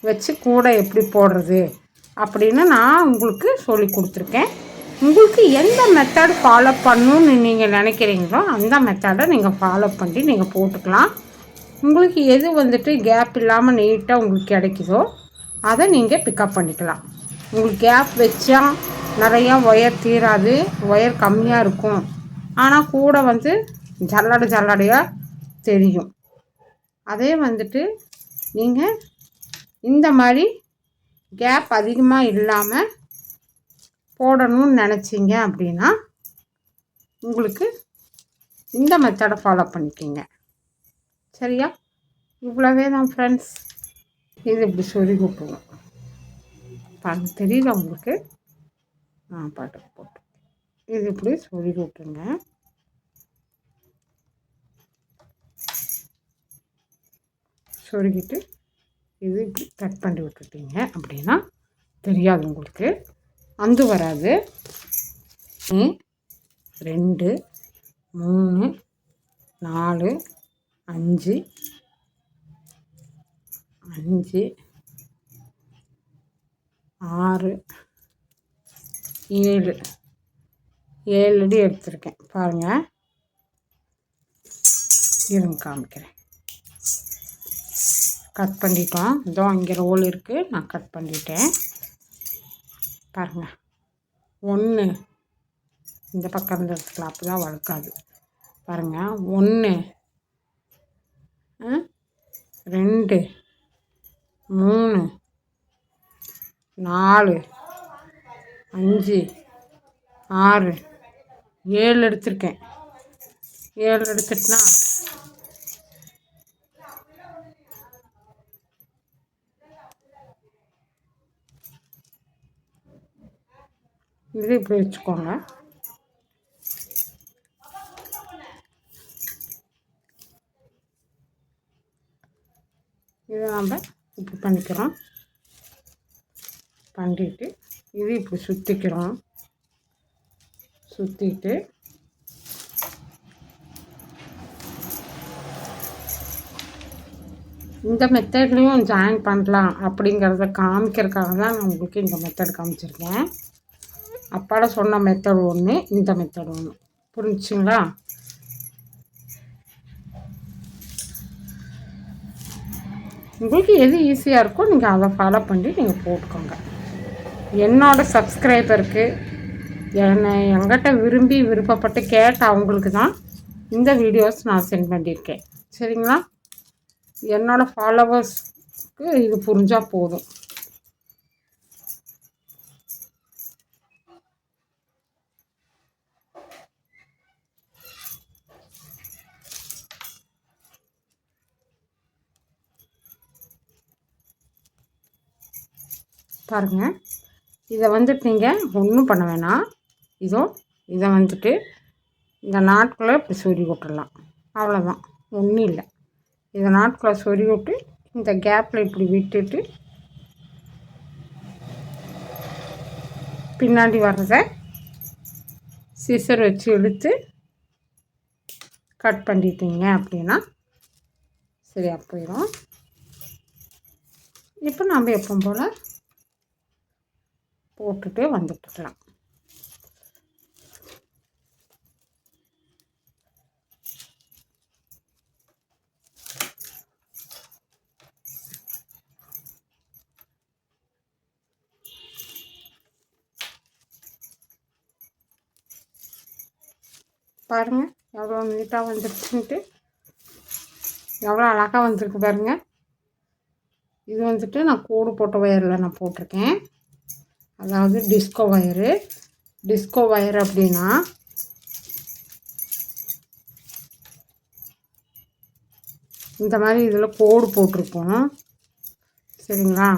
வச்சு கூட எப்படி போடுறது அப்படின்னு நான் உங்களுக்கு சொல்லி கொடுத்துருக்கேன். உங்களுக்கு எந்த மெத்தட் ஃபாலோ பண்ணணுன்னு நீங்கள் நினைக்கிறீங்களோ அந்த மெத்தடை நீங்கள் ஃபாலோ பண்ணி நீங்கள் போட்டுக்கலாம். உங்களுக்கு எது வந்துட்டு கேப் இல்லாமல் நீட்டாக உங்களுக்கு கிடைக்குதோ அதை நீங்கள் பிக்கப் பண்ணிக்கலாம். உங்களுக்கு கேப் வச்சா நிறையா ஒயர் தீராது, ஒயர் கம்மியாக இருக்கும், ஆனால் கூட வந்து ஜல்லடையாக தெரியும். அதே வந்துட்டு நீங்கள் இந்த மாதிரி கேப் அதிகமாக இல்லாமல் போடணும்னு நினச்சிங்க அப்படின்னா உங்களுக்கு இந்த மெத்தடை ஃபாலோ பண்ணிக்கிங்க. சரியா? இவ்வளவே தான் ஃப்ரெண்ட்ஸ். இது இப்படி சொல்லி விட்டுருவோம். பாருங்க, தெரியல உங்களுக்கு? பாட்டுக்கு போட்டு இது இப்படி சொல்லி விட்டுருங்க. சொருகிட்டு இது இப்படி கட் பண்ணி விட்டுட்டீங்க அப்படின்னா தெரியாது உங்களுக்கு, அந்து வராது. 2 3 4 5 5 6 7 அடி எடுத்திருக்கேன். பாருங்கள், இருங்க காமிக்கிறேன். கட் பண்ணிட்டோம். இதோ இங்கே ரோல் இருக்குது, நான் கட் பண்ணிட்டேன். பாருங்கள், 1 இந்த பக்கம் இருந்து எடுத்துக்கலாம், அப்போ தான் வழுக்காது. பாருங்கள், 1 2 3 4 5 6 7 எடுத்திருக்கேன். 7 எடுத்துட்டுனா இது இப்படி வச்சுக்கோங்க. இதை நம்ம இப்படி பண்ணிக்கிறோம். பண்ணிட்டு இது இப்படி சுற்றிக்கிறோம். சுற்றிட்டு இந்த மெத்தட்லேயும் ஜாயின் பண்ணலாம் அப்படிங்கிறத காமிக்கிறதுக்காக தான் நான் உங்களுக்கு இந்த மெத்தட் காமிச்சிருக்கேன். அப்பாட சொன்ன மெத்தட் ஒன்று, இந்த மெத்தட் ஒன்று. புரிஞ்சுங்களா? உங்களுக்கு எது ஈஸியாக இருக்கோ நீங்கள் அதை ஃபாலோ பண்ணி நீங்கள் போட்டுக்கோங்க. என்னோடய சப்ஸ்கிரைபருக்கு என்கிட்ட விரும்பி விருப்பப்பட்டு கேட்ட அவங்களுக்கு தான் இந்த வீடியோஸ் நான் சென்ட் பண்ணியிருக்கேன். சரிங்களா? என்னோடய ஃபாலோவர்ஸ்க்கு இது புரிஞ்சால் போதும். பாருங்கள், இதை வந்துட்டு நீங்கள் ஒன்றும் பண்ண வேணாம். இதை வந்துட்டு இந்த நாட்குள்ளே இப்படி சொருகி விட்டுடலாம். அவ்வளோதான், ஒன்றும் இல்லை. இதை நாட்குள்ளே சொருகி விட்டு இந்த கேப்பில் இப்படி விட்டுட்டு பின்னாடி வர்றதை சிசர் வச்சு இழுத்து கட் பண்ணிட்டீங்க அப்படின்னா சரியாக போயிடும். இப்போ நம்ம எப்பவும் போல் போட்டுட்டு வந்துட்டுருக்கலாம். பாருங்கள் எவ்வளோ நீட்டாக வந்துருச்சுன்ட்டு, எவ்வளோ அழகாக வந்திருக்கு பாருங்கள். இது வந்துட்டு நான் கோடு போட்ட ஒயரில் நான் போட்டிருக்கேன். அதாவது டிஸ்கோ ஒயரு. டிஸ்கோ ஒயர் அப்படின்னா இந்த மாதிரி இதில் கோடு போட்டிருக்கோம். சரிங்களா?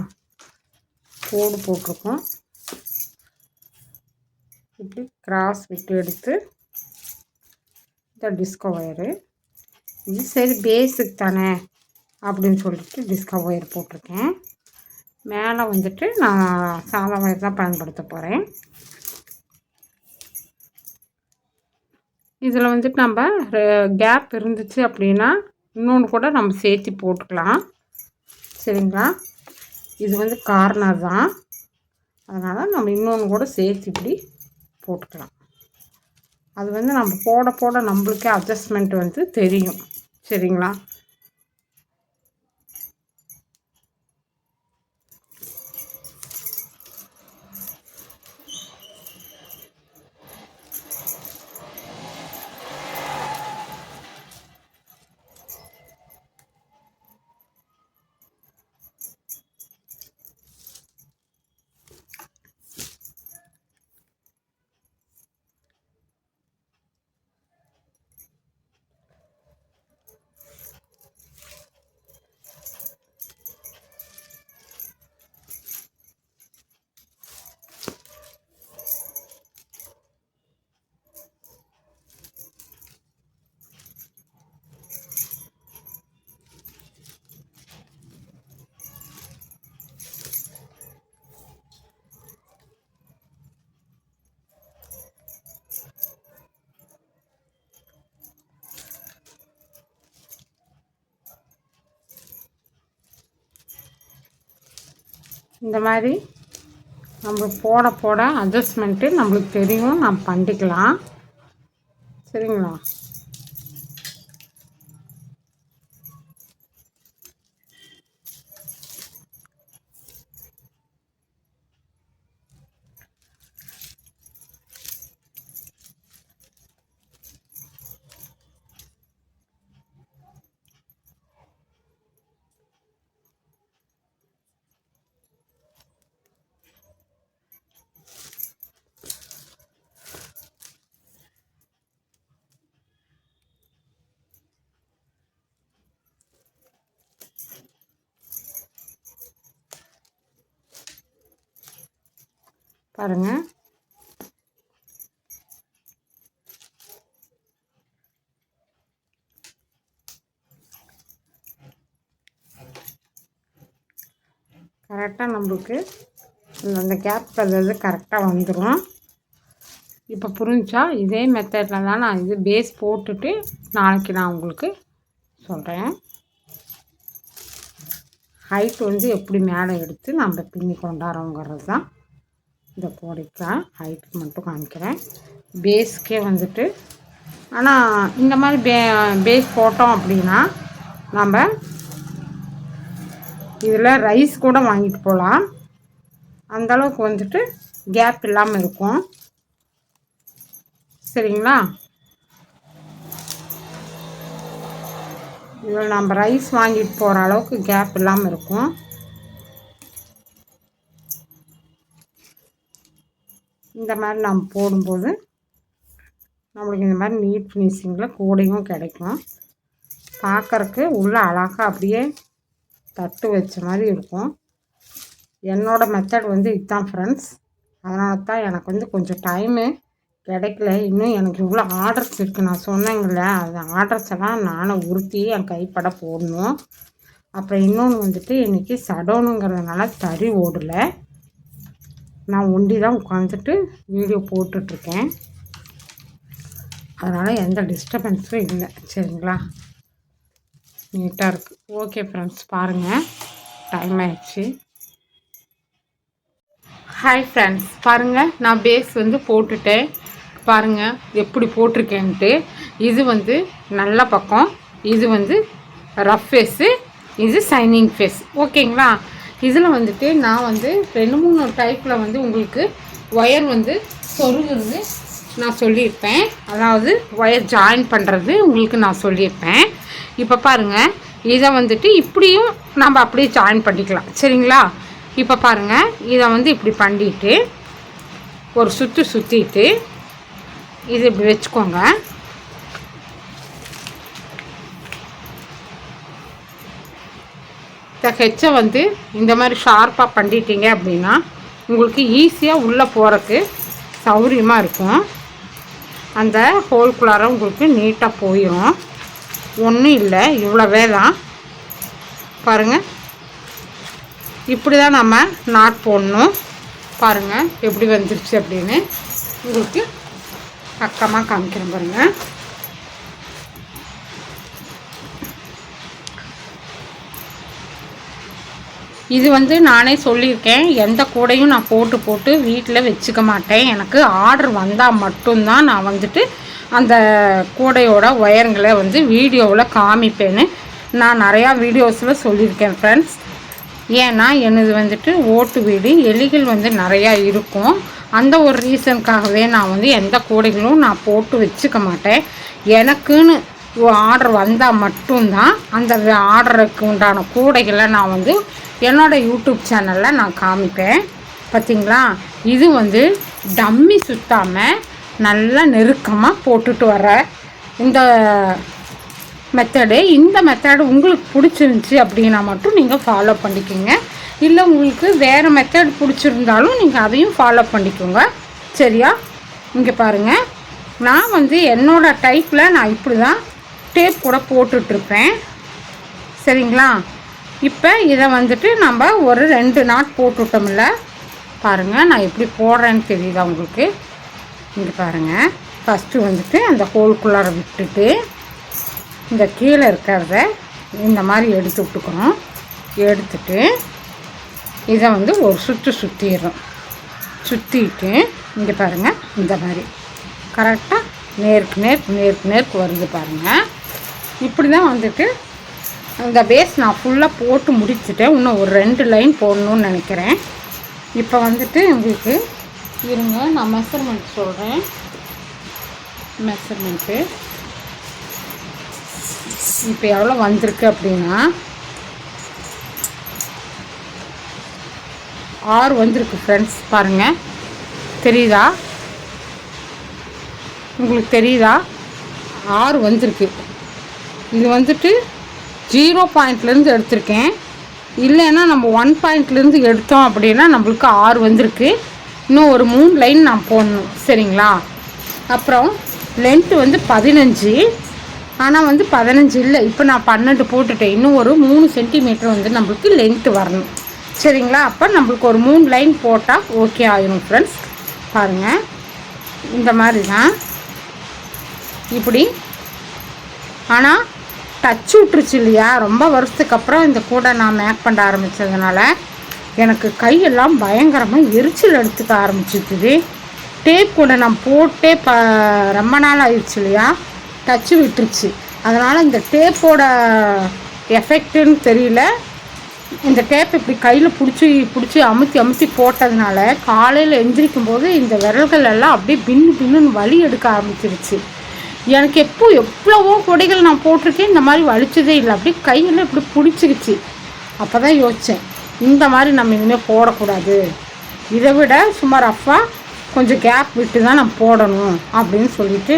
கோடு போட்டிருக்கோம். இப்படி கிராஸ் விட்டு எடுத்து இந்த டிஸ்கோ ஒயரு. இது சரி பேஸுக்கு தானே அப்படின்னு சொல்லிட்டு டிஸ்கோ ஒயர் போட்டிருக்கேன். மேலே வந்துட்டு நான் சாதா ஒயர் தான் பயன்படுத்த போகிறேன். இதில் வந்துட்டு நம்ம கேப் இருந்துச்சு அப்படின்னா இன்னொன்று கூட நம்ம சேர்த்து போட்டுக்கலாம். சரிங்களா? இது வந்து கார்னர் தான், அதனால் நம்ம இன்னொன்று கூட சேர்த்து இப்படி போட்டுக்கலாம். அது வந்து நம்ம போட போட நம்மளுக்கே அட்ஜஸ்ட்மெண்ட் வந்து தெரியும். சரிங்களா? இந்த மாதிரி நம்ம போட போட அட்ஜஸ்ட்மெண்ட்டு நம்மளுக்கு தெரியும், நம்ம பண்ணிக்கலாம். சரிங்களா? பாருங்கள், கரெக்டாக நம்மளுக்கு அந்த கேப் கலர் கரெக்டாக வந்துடும். இப்போ புரிஞ்சா? இதே மெத்தடில் தான் நான் இது பேஸ் போட்டுட்டு நாளைக்கு நான் உங்களுக்கு சொல்கிறேன். ஹைட் வந்து எப்படி மேலே எடுத்து நம்ம பின்னி கொண்டாடுறோங்கிறது தான் இந்த கோடைக்காய் ஹைட்டுக்கு மட்டும் காமிக்கிறேன். பேஸ்க்கே வந்துட்டு ஆனால் இந்த மாதிரி பேஸ் போட்டோம் அப்படின்னா நம்ம இதில் ரைஸ் கூட வாங்கிட்டு போகலாம். அந்தளவுக்கு வந்துட்டு கேப் இல்லாமல் இருக்கும். சரிங்களா? இதில் நம்ம ரைஸ் வாங்கிட்டு போகிற அளவுக்கு கேப் இல்லாமல் இருக்கும். இந்த மாதிரி நம்ம போடும்போது நம்மளுக்கு இந்த மாதிரி நீட் ஃபினிஷிங்கில் கூடையும் கிடைக்கும். பார்க்குறக்கு உள்ளே அழகாக அப்படியே தட்டு வச்ச மாதிரி இருக்கும். என்னோடய மெத்தட் வந்து இதுதான் ஃப்ரெண்ட்ஸ். அதனால தான் எனக்கு வந்து கொஞ்சம் டைமு கிடைக்கல. இன்னும் எனக்கு இவ்வளோ ஆர்டர்ஸ் இருக்குது. நான் சொன்னேங்கள்ல, அந்த ஆர்டர்ஸ் எல்லாம் நானும் உறுத்தி என் கைப்பட போடணும். அப்புறம் இன்னொன்று வந்துட்டு இன்றைக்கி சடோனுங்கிறதுனால தறி ஓடலை. நான் ஒண்டி தான் உட்காந்துட்டு வீடியோ போட்டுட்ருக்கேன். அதனால் எந்த டிஸ்டர்பன்ஸும் இல்லை. சரிங்களா? நீட்டாக இருக்குது. ஓகே ஃப்ரெண்ட்ஸ், பாருங்கள், டைம் ஆயிடுச்சு. ஹாய் ஃப்ரெண்ட்ஸ், பாருங்கள், நான் பேஸ் வந்து போட்டுட்டேன். பாருங்கள் எப்படி போட்டிருக்கேன்ட்டு. இது வந்து நல்ல பக்கம், இது வந்து ரஃப் ஃபேஸு, இது சைனிங் ஃபேஸ். ஓகேங்களா? இதில் வந்துட்டு நான் வந்து 2-3 டைப்பில் வந்து உங்களுக்கு ஒயர் வந்து சொருகிறது நான் சொல்லியிருப்பேன். அதாவது ஒயர் ஜாயின் பண்ணுறது உங்களுக்கு நான் சொல்லியிருப்பேன். இப்போ பாருங்கள், இதை வந்துட்டு இப்படியும் நம்ம அப்படியே ஜாயின் பண்ணிக்கலாம். சரிங்களா? இப்போ பாருங்கள், இதை வந்து இப்படி பண்ணிட்டு ஒரு சுற்றிட்டு இது இப்படி வச்சுக்கோங்க. இந்த ஹெச்சை வந்து இந்த மாதிரி ஷார்ப்பாக பண்ணிட்டீங்க அப்படின்னா உங்களுக்கு ஈஸியாக உள்ளே போகிறதுக்கு சௌரியமாக இருக்கும். அந்த ஹோல்குள்ளார உங்களுக்கு நீட்டாக போயிடும். ஒன்றும் இல்லை, இவ்வளவே தான். பாருங்கள், இப்படி தான் நம்ம நாட் போடணும். பாருங்கள் எப்படி வந்துருச்சு அப்படின்னு உங்களுக்கு பக்கமாக காமிக்கிறேன் பாருங்கள். இது வந்து நானே சொல்லியிருக்கேன், எந்த கூடையும் நான் போட்டு வீட்டில் வச்சுக்க மாட்டேன். எனக்கு ஆர்டர் வந்தால் மட்டும்தான் நான் வந்துட்டு அந்த கூடையோட ஒயருங்களை வந்து வீடியோவில் காமிப்பேன்னு நான் நிறையா வீடியோஸில் சொல்லியிருக்கேன் ஃப்ரெண்ட்ஸ். ஏன்னா எனது வந்துட்டு ஓட்டு வீடு, எலிகள் வந்து நிறையா இருக்கும். அந்த ஒரு ரீசனுக்காகவே நான் வந்து எந்த கூடைகளும் நான் போட்டு வச்சுக்க மாட்டேன். எனக்குன்னு ஆர்டர் வந்தால் மட்டும்தான் அந்த ஆர்டருக்கு உண்டான கூடைகளை நான் வந்து என்னோடய யூடியூப் சேனலில் நான் காமிப்பேன். பார்த்திங்களா, இது வந்து டம்மி சுத்தாமல் நல்லா நெருக்கமாக போட்டுட்டு வர இந்த மெத்தடு. இந்த மெத்தடு உங்களுக்கு பிடிச்சிருந்துச்சி அப்படின்னா மட்டும் நீங்கள் ஃபாலோ பண்ணிக்கோங்க. இல்லை உங்களுக்கு வேறு மெத்தட் பிடிச்சிருந்தாலும் நீங்கள் அதையும் ஃபாலோ பண்ணிக்கோங்க. சரியா? இங்கே பாருங்கள், நான் வந்து என்னோடய டைப்பில் நான் இப்படி தான் டேப் கூட போட்டுட்ருப்பேன். சரிங்களா? இப்போ இதை வந்துட்டு நம்ம ஒரு 2 நாட் போட்டுவிட்டோம்ல. பாருங்கள், நான் எப்படி போடுறேன்னு தெரியுதா உங்களுக்கு? இங்கே பாருங்கள், ஃபஸ்ட்டு வந்துட்டு அந்த ஹோல்குள்ளார விட்டுட்டு இந்த கீழே இருக்கிறத இந்த மாதிரி எடுத்து விட்டுக்கணும். எடுத்துட்டு இதை வந்து ஒரு சுற்றிடுறோம். சுற்றிட்டு இங்கே பாருங்கள், இந்த மாதிரி கரெக்டாக நேருக்கு வருது பாருங்கள். இப்படி தான் வந்துட்டு இந்த பேஸ் நான் ஃபுல்லாக போட்டு முடிச்சுட்டேன். இன்னும் ஒரு 2 லைன் போடணுன்னு நினைக்கிறேன். இப்போ வந்துட்டு உங்களுக்கு இருங்க, நான் மெஷர்மெண்ட் சொல்கிறேன். மெஷர்மெண்ட்டு இப்போ எவ்வளோ வந்திருக்கு அப்படின்னா 6 வந்திருக்கு ஃப்ரெண்ட்ஸ். பாருங்கள், தெரியுதா? உங்களுக்கு தெரியுதா? 6 வந்திருக்கு. இது வந்துட்டு 0 பாயிண்ட்லேருந்து எடுத்திருக்கேன். இல்லைன்னா நம்ம 1 பாயிண்ட்லேருந்து எடுத்தோம் அப்படின்னா நம்மளுக்கு 6 வந்திருக்கு. இன்னும் ஒரு 3 லைன் நான் போடணும். சரிங்களா? அப்புறம் லென்த்து வந்து 15, ஆனால் வந்து 15 இல்லை, இப்போ நான் 12 போட்டுட்டேன். இன்னும் ஒரு 3 சென்டிமீட்டர் வந்து நம்மளுக்கு லென்த்து வரணும். சரிங்களா? அப்போ நம்மளுக்கு ஒரு 3 லைன் போட்டால் ஓகே ஆகிடும் ஃப்ரெண்ட்ஸ். பாருங்கள், இந்த மாதிரி தான் இப்படி. ஆனால் டச் விட்டுருச்சு இல்லையா? ரொம்ப வருஷத்துக்கு அப்புறம் இந்த கூடை நான் மேக் பண்ண ஆரம்பித்ததுனால எனக்கு கையெல்லாம் பயங்கரமாக எரிச்சல் எடுத்துக்க ஆரம்பிச்சிருக்குது. டேப் கூட நான் போட்டே ரொம்ப நாள் ஆயிடுச்சு இல்லையா? டச்சு விட்டுருச்சு. அதனால் இந்த டேப்போட எஃபெக்ட்டுன்னு தெரியல, இந்த டேப் இப்படி கையில் பிடிச்சி அமுத்தி போட்டதுனால காலையில் எந்திரிக்கும் போது இந்த விரல்கள் எல்லாம் அப்படியே பின்னுன்னு வலி எடுக்க ஆரம்பிச்சிருச்சு. எனக்கு எவ்வளவோ கொடைகள் நான் போட்டிருக்கேன், இந்த மாதிரி வலிச்சதே இல்லை. அப்படியே கையில் இப்படி பிடிச்சிக்கிச்சு. அப்போ தான் யோசித்தேன், இந்த மாதிரி நம்ம இனிமேல் போடக்கூடாது, இதை விட சும்மா ரஃப்பாக கொஞ்சம் கேப் விட்டு தான் நான் போடணும் அப்படின்னு சொல்லிட்டு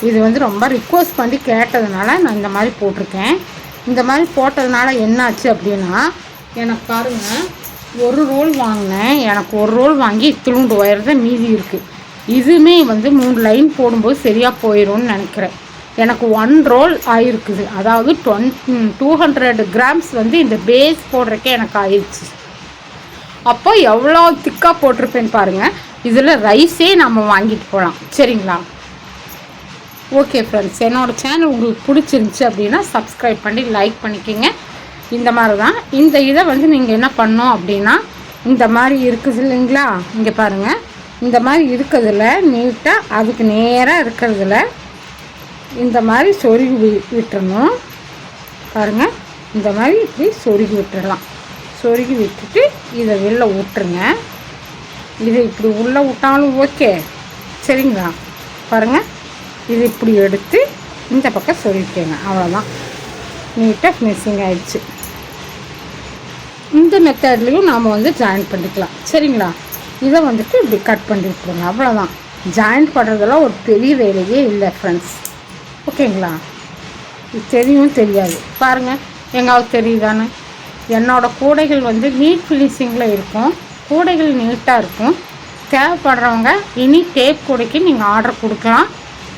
இது வந்து ரொம்ப ரிக்வஸ்ட் பண்ணி கேட்டதுனால நான் இந்த மாதிரி போட்டிருக்கேன். இந்த மாதிரி போட்டதுனால என்னாச்சு அப்படின்னா, எனக்கு பாருங்கள், 1 ரோல் வாங்கினேன். எனக்கு 1 ரோல் வாங்கி இத்திலுண்டு ஒயர் தான் மீதி இருக்குது. இதுவுமே வந்து 3 லைன் போடும்போது சரியாக போயிடும்னு நினைக்கிறேன். எனக்கு 1 ரோல் ஆகிருக்குது. அதாவது 200 கிராம்ஸ் வந்து இந்த பேஸ் போடுறக்கே எனக்கு ஆயிடுச்சு. அப்போ எவ்வளோ திக்காக போட்டிருப்பேன்னு பாருங்கள். இதில் ரைஸே நம்ம வாங்கிட்டு போகலாம். சரிங்களா? ஓகே ஃப்ரெண்ட்ஸ், என்னோடய சேனல் உங்களுக்கு பிடிச்சிருந்துச்சி அப்படின்னா சப்ஸ்கிரைப் பண்ணி லைக் பண்ணிக்கோங்க. இந்த மாதிரி தான் இந்த இதை வந்து நீங்கள் என்ன பண்ணோம் அப்படின்னா, இந்த மாதிரி இருக்குது இல்லைங்களா? இங்கே பாருங்கள், இந்த மாதிரி இருக்கிறதுல நீட்டாக அதுக்கு நேராக இருக்கிறதுல இந்த மாதிரி சொருகி விட்டுறணும். பாருங்கள், இந்த மாதிரி இப்படி சொருகி விட்டுடலாம். சொருகி விட்டுட்டு இதை வெளில விட்டுருங்க. இதை இப்படி உள்ளே விட்டாலும் ஓகே. சரிங்களா? பாருங்கள், இது இப்படி எடுத்து இந்த பக்கம் சொருகிக்கோங்க. அவ்வளோதான், நீட்டாக ஃபினிஷிங் ஆயிடுச்சு. இந்த மெத்தட்லேயும் நாம் வந்து ஜாயின் பண்ணிக்கலாம். சரிங்களா? இதை வந்துட்டு இப்படி கட் பண்ணி விட்டுருங்க. அவ்வளோதான். ஜாயின் பண்ணுறதெல்லாம் ஒரு பெரிய வேலையே இல்லை ஃப்ரெண்ட்ஸ். ஓகேங்களா? இது தெரியாது. பாருங்கள், எங்காவது தெரியுதானு? என்னோடய கூடைகள் வந்து நீட் ஃபினிஷிங்கில் இருக்கும். கூடைகள் நீட்டாக இருக்கும். தேவைப்படுறவங்க இனி டேப் கூடைக்கு நீங்கள் ஆர்டர் கொடுக்கலாம்.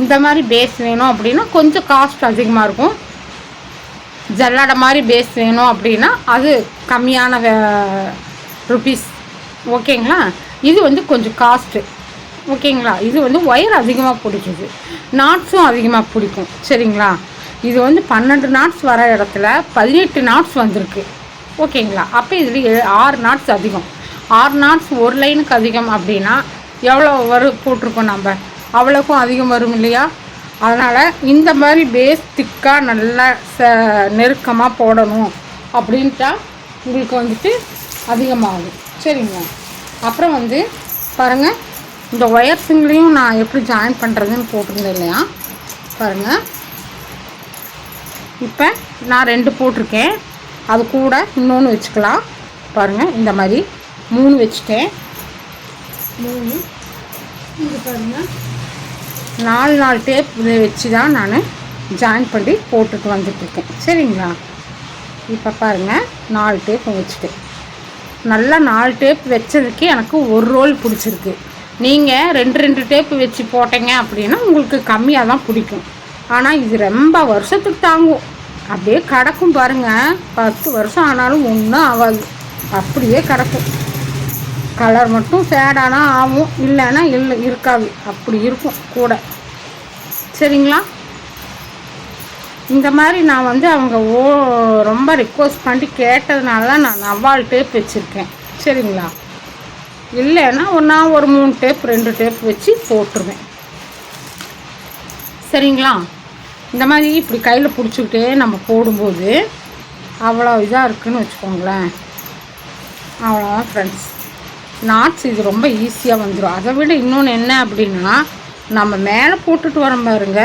இந்த மாதிரி பேஸ் வேணும் அப்படின்னா கொஞ்சம் காஸ்ட் அதிகமாக இருக்கும். ஜல்லடை மாதிரி பேஸ் வேணும் அப்படின்னா அது கம்மியான ருபீஸ். ஓகேங்களா? இது வந்து கொஞ்சம் காஸ்ட்டு. ஓகேங்களா. இது வந்து ஒயர் அதிகமாக பிடிக்குது, நாட்ஸும் அதிகமாக பிடிக்கும். சரிங்களா. இது வந்து 12 நாட்ஸ் வர இடத்துல 18 நாட்ஸ் வந்திருக்கு. ஓகேங்களா. அப்போ இதில் 6 நாட்ஸ் அதிகம். 6 நாட்ஸ் ஒரு லைனுக்கு அதிகம் அப்படின்னா எவ்வளோ போட்டிருக்கோம் நம்ம, அவ்வளோக்கும் அதிகம் வரும் இல்லையா. அதனால் இந்த மாதிரி பேஸ் திக்காக நல்லா நெருக்கமாக போடணும் அப்படின்ட்டா உங்களுக்கு வந்துட்டு அதிகமாகும். சரிங்களா. அப்புறம் வந்து பாருங்கள், இந்த ஒயர்ஸுங்களையும் நான் எப்படி ஜாயின் பண்ணுறதுன்னு போட்டிருந்தேன் இல்லையா. பாருங்கள், இப்போ நான் 2 போட்டிருக்கேன், அது கூட இன்னொன்று வச்சுக்கலாம். பாருங்கள், இந்த மாதிரி 3 வச்சுட்டேன். 3 இது பாருங்கள், 4 டேப் வச்சு தான் நான் ஜாயின் பண்ணி போட்டுட்டு வந்துட்டுருக்கேன். சரிங்களா. இப்போ பாருங்கள், 4 டேப் வச்சுட்டேன். நல்லா 4 டேப் வச்சதுக்கு எனக்கு ஒரு ரோல் பிடிச்சிருக்கு. நீங்கள் 2 டேப்பு வச்சு போட்டீங்க அப்படின்னா உங்களுக்கு கம்மியாக தான் பிடிக்கும். ஆனால் இது ரொம்ப வருஷத்துக்கு தாங்கும், அப்படியே கிடக்கும் பாருங்கள். 10 வருஷம் ஆனாலும் ஒன்றும் ஆகாது, அப்படியே கிடக்கும். கலர் மட்டும் ஃபேடானா ஆகும், இல்லைன்னா இருக்காது, அப்படி இருக்கும் கூட. சரிங்களா. இந்த மாதிரி நான் வந்து அவங்க ரொம்ப ரிக்வஸ்ட் பண்ணி கேட்டதுனால தான் நான் நவால் டேப் வச்சுருக்கேன். சரிங்களா. இல்லைன்னா நான் ஒரு 3 டேப் 2 டேப் வச்சு போட்டுருவேன். சரிங்களா. இந்த மாதிரி இப்படி கையில் பிடிச்சிக்கிட்டே நம்ம போடும்போது அவ்வளோ இதாக இருக்குதுன்னு வச்சுக்கோங்களேன். அவ்வளோதான் ஃப்ரெண்ட்ஸ். நாட்ஸ் இது ரொம்ப ஈஸியாக வந்துடும். அதை விட இன்னொன்று என்ன அப்படின்னா, நம்ம மேலே போட்டுட்டு வரோம் பாருங்க,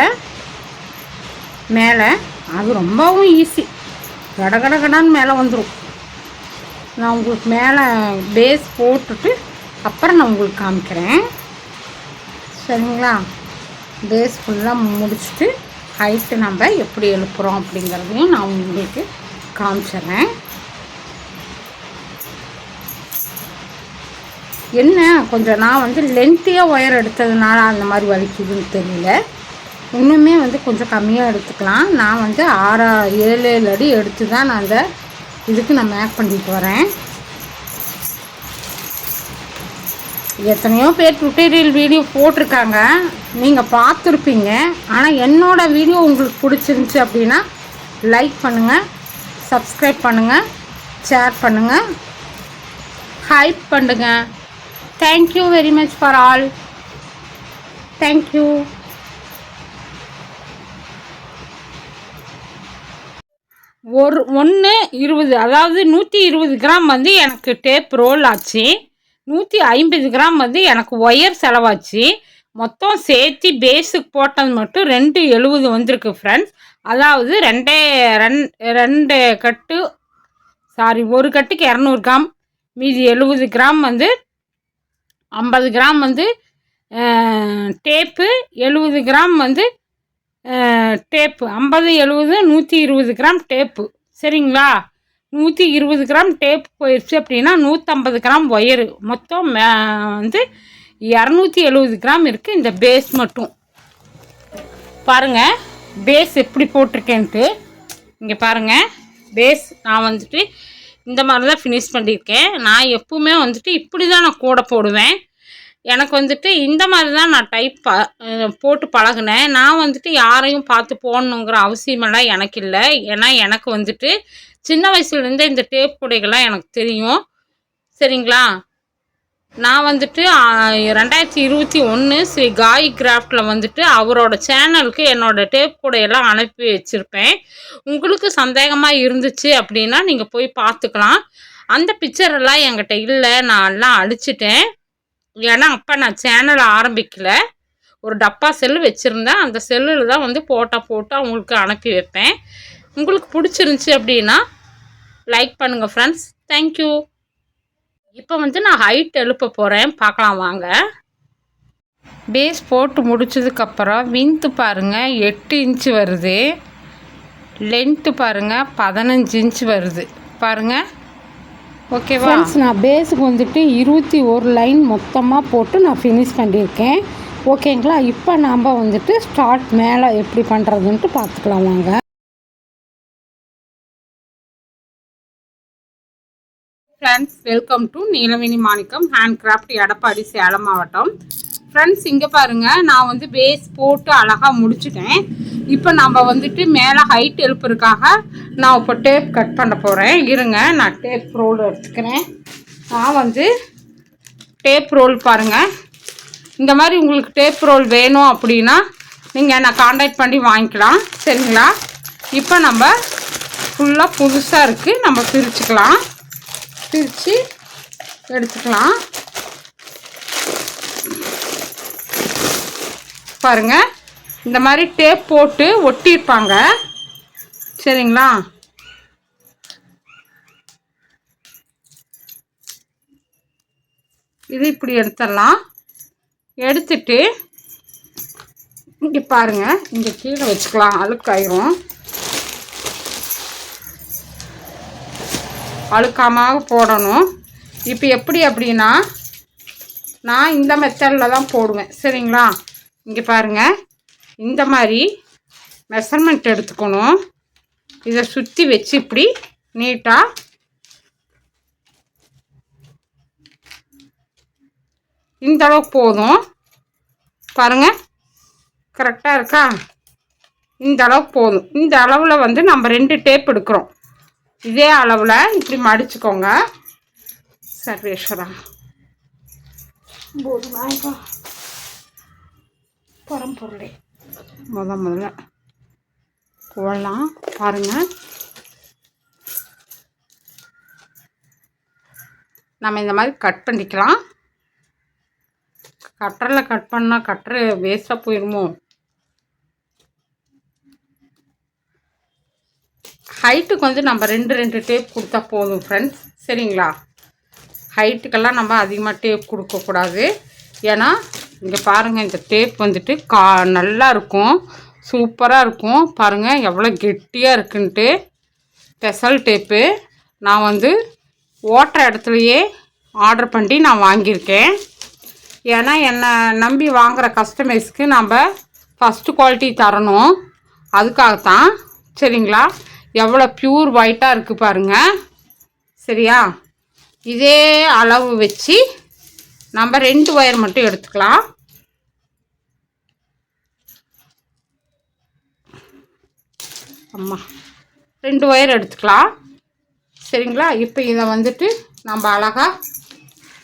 மேலே அது ரொம்பவும் ஈஸி, கடகடகடான்னு மேலே வந்துடும். நான் உங்களுக்கு மேலே பேஸ் போட்டுட்டு அப்புறம் நான் உங்களுக்கு காமிக்கிறேன். சரிங்களா. பேஸ் ஃபுல்லாக முடிச்சுட்டு ஹைட்டு நம்ம எப்படி எழுப்புகிறோம் அப்படிங்கிறதையும் நான் உங்களுக்கு காமிச்சிட்றேன். என்ன கொஞ்சம் நான் வந்து லென்த்தியாக ஒயர் எடுத்ததுனால அந்த மாதிரி வலிக்குதுன்னு தெரியல. இன்னுமே வந்து கொஞ்சம் கம்மியாக எடுத்துக்கலாம். நான் வந்து 6-7 அடி எடுத்து தான் நான் அந்த இதுக்கு நான் மேக் பண்ணிட்டு வரேன். எத்தனையோ பேர் டுட்டோரியல் வீடியோ போட்டிருக்காங்க, நீங்கள் பார்த்துருப்பீங்க. ஆனால் என்னோடய வீடியோ உங்களுக்கு பிடிச்சிருந்துச்சி அப்படின்னா லைக் பண்ணுங்கள், சப்ஸ்கிரைப் பண்ணுங்கள், ஷேர் பண்ணுங்கள், ஹைப் பண்ணுங்கள். Thank you very much for all. Thank you. ஒரு 1:20, அதாவது 120 கிராம் வந்து எனக்கு டேப் ரோல் ஆச்சு. 150 கிராம் வந்து எனக்கு ஒயர் செலவாச்சு. மொத்தம் சேர்த்து பேஸுக்கு போட்டது மட்டும் 270 வந்திருக்கு ஃப்ரெண்ட்ஸ். அதாவது ரெண்டு கட்டு, ஒரு கட்டுக்கு 200 கிராம், மீதி 70 கிராம் வந்து 50 கிராம் வந்து டேப்பு, 70 கிராம் வந்து டேப்பு. 50 70 120 gram tape. சரிங்களா. 120 கிராம் டேப் போயிடுச்சு அப்படின்னா 150 கிராம் ஒயரு. மொத்தம் வந்து 270 கிராம் இருக்குது இந்த பேஸ் மட்டும். பாருங்கள் பேஸ் எப்படி போட்டிருக்கேன்ட்டு. இங்கே பாருங்கள், பேஸ் நான் வந்துட்டு இந்த மாதிரி தான் ஃபினிஷ் பண்ணியிருக்கேன். நான் எப்பவுமே வந்துட்டு இப்படி தான் நான் கூட போடுவேன். எனக்கு வந்துட்டு இந்த மாதிரி தான் நான் போட்டு பழகினேன். நான் வந்துட்டு யாரையும் பார்த்து போடணுங்கிற அவசியமெல்லாம் எனக்கு இல்லை. ஏன்னா எனக்கு வந்துட்டு சின்ன வயசுலேருந்தே இந்த டேப் கூடைகள்லாம் எனக்கு தெரியும். சரிங்களா. நான் வந்துட்டு 2021 ஸ்ரீ காய் கிராஃப்டில் வந்துட்டு அவரோட சேனலுக்கு என்னோடய டேப் கூடையெல்லாம் அனுப்பி வச்சுருப்பேன். உங்களுக்கு சந்தேகமாக இருந்துச்சு அப்படின்னா நீங்கள் போய் பார்த்துக்கலாம். அந்த பிக்சரெல்லாம் என்கிட்ட இல்லை, நான் எல்லாம் அழிச்சிட்டேன். ஏன்னா அப்போ நான் சேனலை ஆரம்பிக்கலை, ஒரு டப்பா செல்லு வச்சுருந்தேன். அந்த செல்லில் தான் வந்து போட்டு அவங்களுக்கு அனுப்பி வைப்பேன். உங்களுக்கு பிடிச்சிருந்துச்சி அப்படின்னா லைக் பண்ணுங்கள் ஃப்ரெண்ட்ஸ். தேங்க்யூ. இப்போ வந்து நான் ஹைட் எழுப்ப போகிறேன், பார்க்கலாம் வாங்க. பேஸ் போட்டு முடிச்சதுக்கப்புறம் வின்த்து பாருங்கள் 8 இன்ச்சு வருது, லென்த்து பாருங்கள் 15 இன்ச்சு வருது. பாருங்கள். ஓகேவா ஃப்ரெண்ட்ஸ். நான் பேஸுக்கு வந்துட்டு 21 லைன் மொத்தமாக போட்டு நான் ஃபினிஷ் பண்ணியிருக்கேன். ஓகேங்களா. இப்போ நாம் வந்துட்டு ஸ்டார்ட் மேலே எப்படி பண்ணுறதுன்ட்டு பார்த்துக்கலாம் வாங்க. Friends, welcome to Neelaveni Manickam hand craft, Edappadi, Salem மாவட்டம். ஃப்ரெண்ட்ஸ் இங்கே பாருங்கள், நான் வந்து பேஸ் போட்டு அழகாக முடிச்சுட்டேன். இப்போ நம்ம வந்துட்டு மேலே ஹைட் எழுப்புறதுக்காக நான் இப்போ டேப் கட் பண்ண போகிறேன். இருங்க, நான் டேப் ரோல் எடுத்துக்கிறேன். நான் வந்து டேப் ரோல் பாருங்கள், இந்த மாதிரி உங்களுக்கு டேப் ரோல் வேணும் அப்படின்னா நீங்கள் என்னை காண்டாக்ட் பண்ணி வாங்கிக்கலாம். சரிங்களா? இப்போ நம்ம ஃபுல்லாக புதுசாக இருக்குது, நம்ம பிரிச்சுக்கலாம். பிரித்து எடுத்துக்கலாம். பாருங்கள், இந்த மாதிரி டேப் போட்டு ஒட்டியிருப்பாங்க. சரிங்களா? இது இப்படி எடுத்துடலாம். எடுத்துட்டு இங்கே பாருங்கள், இங்கே கீழே வச்சுக்கலாம், அழுக்காயிரும். அழுக்காம போடணும். இப்போ எப்படி அப்படின்னா நான் இந்த மெத்தடில் தான் போடுவேன். சரிங்களா? இங்கே பாருங்கள், இந்த மாதிரி மெஷர்மெண்ட் எடுத்துக்கணும். இதை சுற்றி வச்சு இப்படி நீட்டாக இந்த அளவுக்கு போதும். பாருங்கள், கரெக்டாக இருக்கா? இந்த அளவுக்கு போதும். இந்த அளவில் வந்து நம்ம 2 டேப் எடுக்கிறோம். இதே அளவில் இப்படி மடிச்சுக்கோங்க. சர்வேஸ்வரா பரம்பொருளே முதல்ல போடலாம். பாருங்கள், நம்ம இந்த மாதிரி கட் பண்ணிக்கலாம். கட்டரில் கட் பண்ணால் கட்டரு வேஸ்ட்டாக போயிடுமோ? ஹைட்டுக்கு வந்து நம்ம 2 டேப் கொடுத்தா போதும் ஃப்ரெண்ட்ஸ். சரிங்களா? ஹைட்டுக்கெல்லாம் நம்ம அதிகமாக டேப் கொடுக்கக்கூடாது. ஏன்னா இங்கே பாருங்கள், இந்த டேப் வந்துட்டு நல்லா இருக்கும், சூப்பராக இருக்கும். பாருங்கள் எவ்வளோ கெட்டியாக இருக்குன்ட்டு. ஸ்பெஷல் டேப்பு நான் வந்து ஓட்டுற இடத்துலையே ஆர்டர் பண்ணி நான் வாங்கியிருக்கேன். ஏன்னா என்னை நம்பி வாங்குகிற கஸ்டமர்ஸ்க்கு நம்ம ஃபஸ்ட்டு குவாலிட்டி தரணும், அதுக்காகத்தான். சரிங்களா? எவ்வளோ ப்யூர் ஒயிட்டாக இருக்குது பாருங்கள். சரியா? இதே அளவு வச்சு நம்ம 2 ஒயர் மட்டும் எடுத்துக்கலாம். அம்மா 2 ஒயர் எடுத்துக்கலாம். சரிங்களா? இப்போ இதை வந்துட்டு நம்ம அழகாக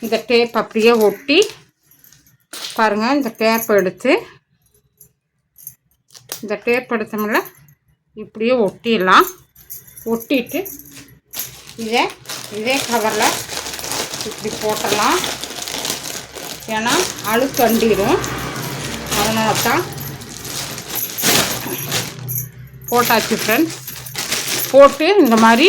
இந்த டேப் அப்படியே ஒட்டி பாருங்கள், இந்த டேப் எடுத்தோம்ல இப்படியே ஒட்டிடலாம். ஒட்டிட்டு இதே கவரில் இப்படி போட்டலாம். ஏன்னா அழுக்கு அண்டிடும், அதனால தான் போட்டாச்சு ஃப்ரெண்ட்ஸ். போட்டு இந்த மாதிரி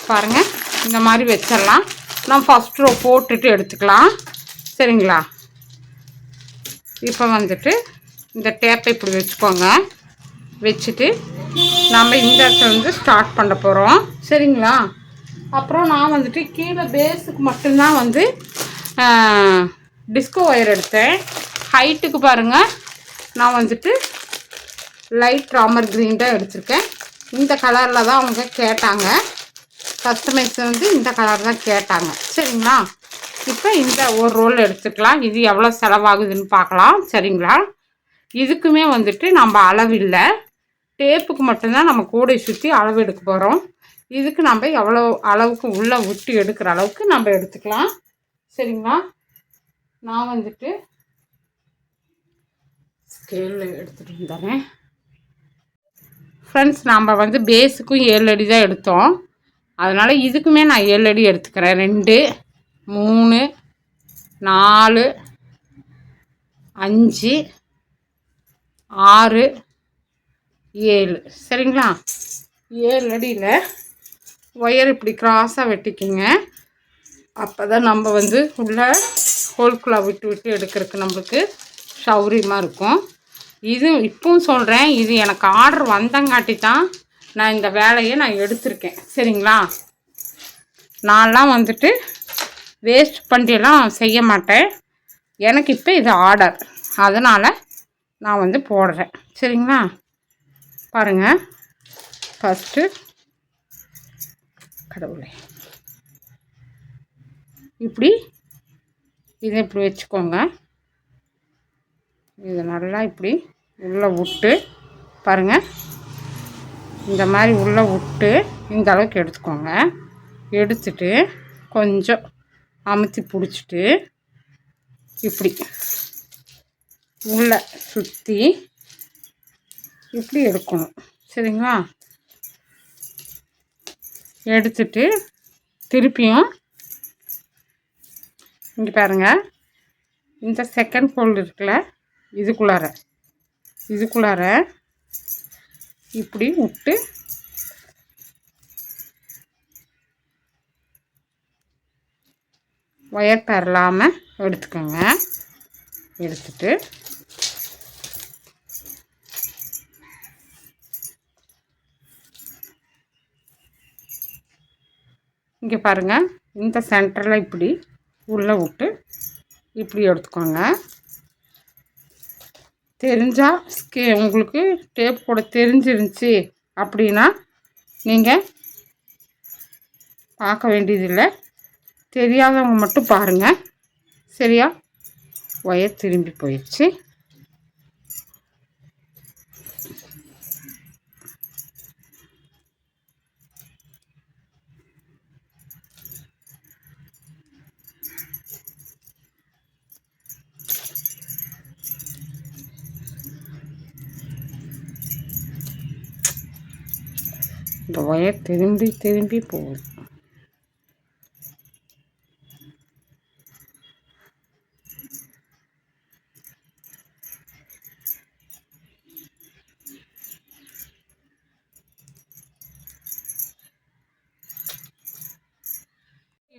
பாருங்கள், இந்த மாதிரி வச்சிடலாம். நான் ஃபஸ்ட் ரோ போட்டுட்டு எடுத்துக்கலாம். சரிங்களா? இப்போ வந்துட்டு இந்த டேப்பை இப்படி வச்சுக்கோங்க. வச்சுட்டு நம்ம இந்த இடத்துல வந்து ஸ்டார்ட் பண்ண போகிறோம். சரிங்களா? அப்புறம் நான் வந்துட்டு கீழே பேஸுக்கு மட்டும்தான் வந்து டிஸ்கோ ஒயர் எடுத்தேன். ஹைட்டுக்கு பாருங்கள், நான் வந்துட்டு லைட் ராமர் க்ரீன் தான் எடுத்திருக்கேன். இந்த கலரில் தான் அவங்க கேட்டாங்க, கஸ்டமைஸ் வந்து இந்த கலர் தான் கேட்டாங்க. சரிங்களா? இப்போ இந்த ஒரு ரோல் எடுத்துக்கலாம். இது எவ்வளோ செலவாகுதுன்னு பார்க்கலாம். சரிங்களா? இதுக்குமே வந்துட்டு நம்ம அளவில்லை, டேப்புக்கு மட்டும்தான் நம்ம கூடை சுற்றி அளவு எடுக்க போகிறோம். இதுக்கு நம்ம எவ்வளோ அளவுக்கு உள்ளே விட்டு எடுக்கிற அளவுக்கு நம்ம எடுத்துக்கலாம். சரிங்களா? நான் வந்துட்டு ஸ்கேல் எடுத்துகிட்டு வந்துடுறேன். ஃப்ரெண்ட்ஸ், நம்ம வந்து பேஸுக்கும் 7 அடி தான் எடுத்தோம், அதனால் இதுக்குமே நான் 7 அடி எடுத்துக்கிறேன். 2 3 4 5 6 7. சரிங்களா? 7 அடியில் ஒயர் இப்படி கிராஸாக வெட்டிக்கிங்க. அப்போ தான் நம்ம வந்து உள்ள ஹோல்குள்ளே விட்டு எடுக்கிறதுக்கு நம்மளுக்கு சௌரியமாக இருக்கும். இது இப்பவும் சொல்கிறேன், இது எனக்கு ஆர்டர் வந்தங்காட்டி தான் நான் இந்த வேலையை நான் எடுத்திருக்கேன். சரிங்களா? நான்லாம் வந்துட்டு வேஸ்ட் பண்ணியெல்லாம் செய்ய மாட்டேன். எனக்கு இப்போ இது ஆர்டர், அதனால் நான் வந்து போடுறேன். சரிங்களா? பாருங்கள், ஃபஸ்ட்டு கடவுளே இப்படி இதை இப்படி வச்சுக்கோங்க. இது நல்லா இப்படி உள்ளே விட்டு பாருங்கள், இந்த மாதிரி உள்ளே விட்டு இந்த அளவுக்கு எடுத்துக்கோங்க. எடுத்துட்டு கொஞ்சம் அமுத்தி பிடிச்சிட்டு இப்படி உள்ளே சுற்றி இப்படி எடுக்கணும். சரிங்களா? எடுத்துட்டு திருப்பியும் இங்கே பாருங்கள், இந்த செகண்ட் ஃபோல்டு இருக்குல்ல, இதுக்குள்ளார இப்படி விட்டு ஒயர் பெறலாமல் எடுத்துக்கோங்க. எடுத்துட்டு இங்கே பாருங்கள், இந்த சென்டரில் இப்படி உள்ளே விட்டு இப்படி எடுத்துக்கோங்க. தெரிஞ்சால் உங்களுக்கு டேப் போட தெரிஞ்சிருந்துச்சி அப்படின்னா நீங்கள் பார்க்க வேண்டியதில்லை. தெரியாதவங்க மட்டும் பாருங்கள். சரியா? ஒயர் திரும்பி போயிடுச்சு. இந்த ஒயர் திரும்பி போகுது.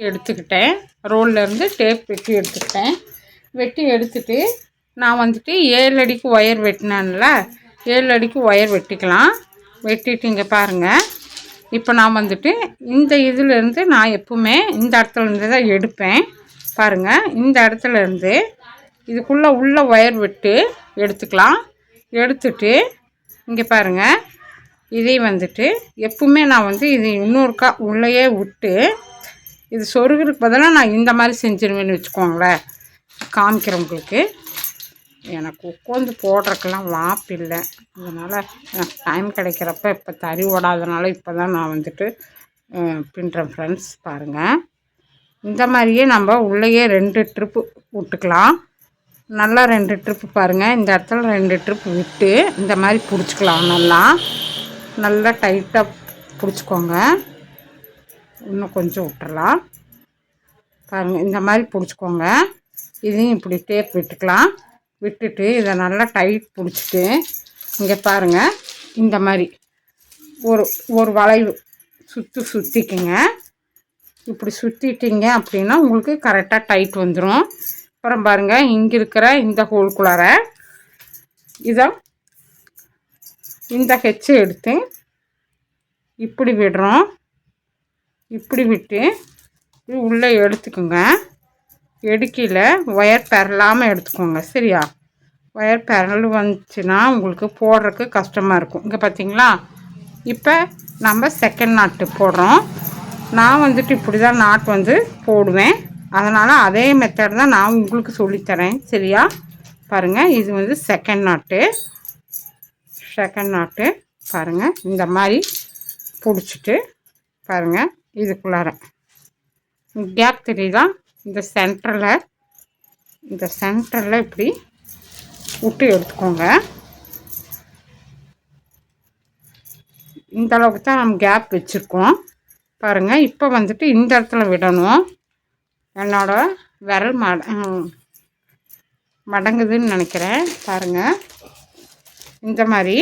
எடுத்துக்கிட்டேன், ரோல்லேருந்து டேப் வெட்டி எடுத்துக்கிட்டேன். வெட்டி எடுத்துட்டு நான் வந்துட்டு 7 அடிக்கு ஒயர் வெட்டினேன்ல, 7 அடிக்கு ஒயர் வெட்டிக்கலாம். வெட்டிட்டு இங்கே பாருங்கள், இப்போ நான் வந்துட்டு இந்த இதிலேருந்து நான் எப்பவுமே இந்த இடத்துலேருந்து தான் எடுப்பேன். பாருங்கள், இந்த இடத்துலேருந்து இதுக்குள்ளே உள்ள ஒயர் விட்டு எடுத்துக்கலாம். எடுத்துட்டு இங்கே பாருங்கள், இதை வந்துட்டு எப்பவுமே நான் வந்து இது இன்னொருக்கா உள்ளேயே விட்டு இது சொருகிறதுக்கு பதிலாக நான் இந்த மாதிரி செஞ்சிருவேன்னு வச்சுக்கோங்களேன். காமிக்கிறேன் உங்களுக்கு. எனக்கு உட்காந்து போடுறதுக்கெல்லாம் வாய்ப்பு இல்லை, அதனால் எனக்கு டைம் கிடைக்கிறப்ப இப்போ தறி ஓடாதனால இப்போ தான் நான் வந்துட்டு பின்னுறேன். ஃப்ரெண்ட்ஸ் பாருங்கள், இந்த மாதிரியே நம்ம உள்ளேயே 2 ட்ரிப்பு விட்டுக்கலாம். நல்லா 2 ட்ரிப்பு பாருங்கள், இந்த இடத்துல 2 ட்ரிப்பு விட்டு இந்த மாதிரி பிடிச்சிக்கலாம். நல்லா டைட்டாக பிடிச்சிக்கோங்க. இன்னும் கொஞ்சம் விட்டுறலாம். பாருங்கள், இந்த மாதிரி பிடிச்சிக்கோங்க. இதையும் இப்படி டேப் விட்டுக்கலாம். விட்டுட்டு இதை நல்லா டைட் பிடிச்சிட்டு இங்கே பாருங்கள், இந்த மாதிரி ஒரு வளைவு சுற்றிக்குங்க. இப்படி சுற்றிட்டிங்க அப்படின்னா உங்களுக்கு கரெக்டாக டைட் வந்துடும். அப்புறம் பாருங்கள், இங்கே இருக்கிற இந்த ஹோல்குள்ளார இதை இந்த ஹெச்சை எடுத்து இப்படி விடுறோம். இப்படி விட்டு உள்ளே எடுத்துக்கோங்க. எடுக்கையில் ஒயர் பெறலாமல் எடுத்துக்கோங்க. சரியா? ஒயர் பெறல் வந்துச்சுன்னா உங்களுக்கு போடுறதுக்கு கஷ்டமாக இருக்கும். இங்கே பார்த்தீங்களா? இப்போ நம்ம செகண்ட் நாட்டு போடுறோம். நான் வந்துட்டு இப்படி தான் நாட் வந்து போடுவேன், அதனால் அதே மெத்தட் தான் நான் உங்களுக்கு சொல்லித்தரேன். சரியா? பாருங்கள், இது வந்து செகண்ட் நாட்டு பாருங்கள், இந்த மாதிரி பிடிச்சிட்டு பாருங்கள், இதுக்குள்ளார கேப் தெரியுதா? இந்த சென்டரில் இப்படி விட்டு எடுத்துக்கோங்க. இந்த அளவுக்கு தான் நம்ம கேப் வச்சுருக்கோம். பாருங்கள், இப்போ வந்துட்டு இந்த இடத்துல விடணும். என்னோடய விரல் மடங்குதுன்னு நினைக்கிறேன். பாருங்கள், இந்த மாதிரி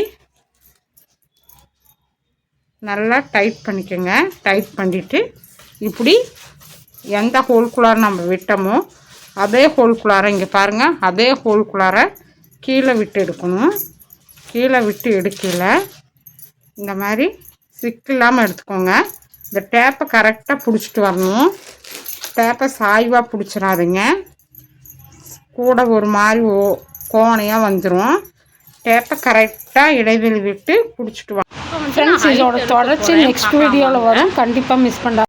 நல்லா டைட் பண்ணிக்கோங்க. டைட் பண்ணிவிட்டு இப்படி எந்த ஹோல்குள்ளார நம்ம விட்டோமோ அதே ஹோல்குள்ளார இங்கே பாருங்கள், அதே ஹோல்குள்ளார கீழே விட்டு எடுக்கணும். கீழே விட்டு எடுக்கல இந்த மாதிரி சிக்கு இல்லாமல் எடுத்துக்கோங்க. இந்த டேப்பை கரெக்டாக பிடிச்சிட்டு வரணும். டேப்பை சாய்வாக பிடிச்சிடாதீங்க, கூட ஒரு மாதிரி கோணையாக வந்துடும். டேப்பை கரெக்டாக இடைவெளி விட்டு பிடிச்சிட்டு வாங்க. ஃப்ரெண்ட்ஸ், இதோட தொடர்ச்சி நெக்ஸ்ட் வீடியோவில் வரும். கண்டிப்பாக மிஸ் பண்ண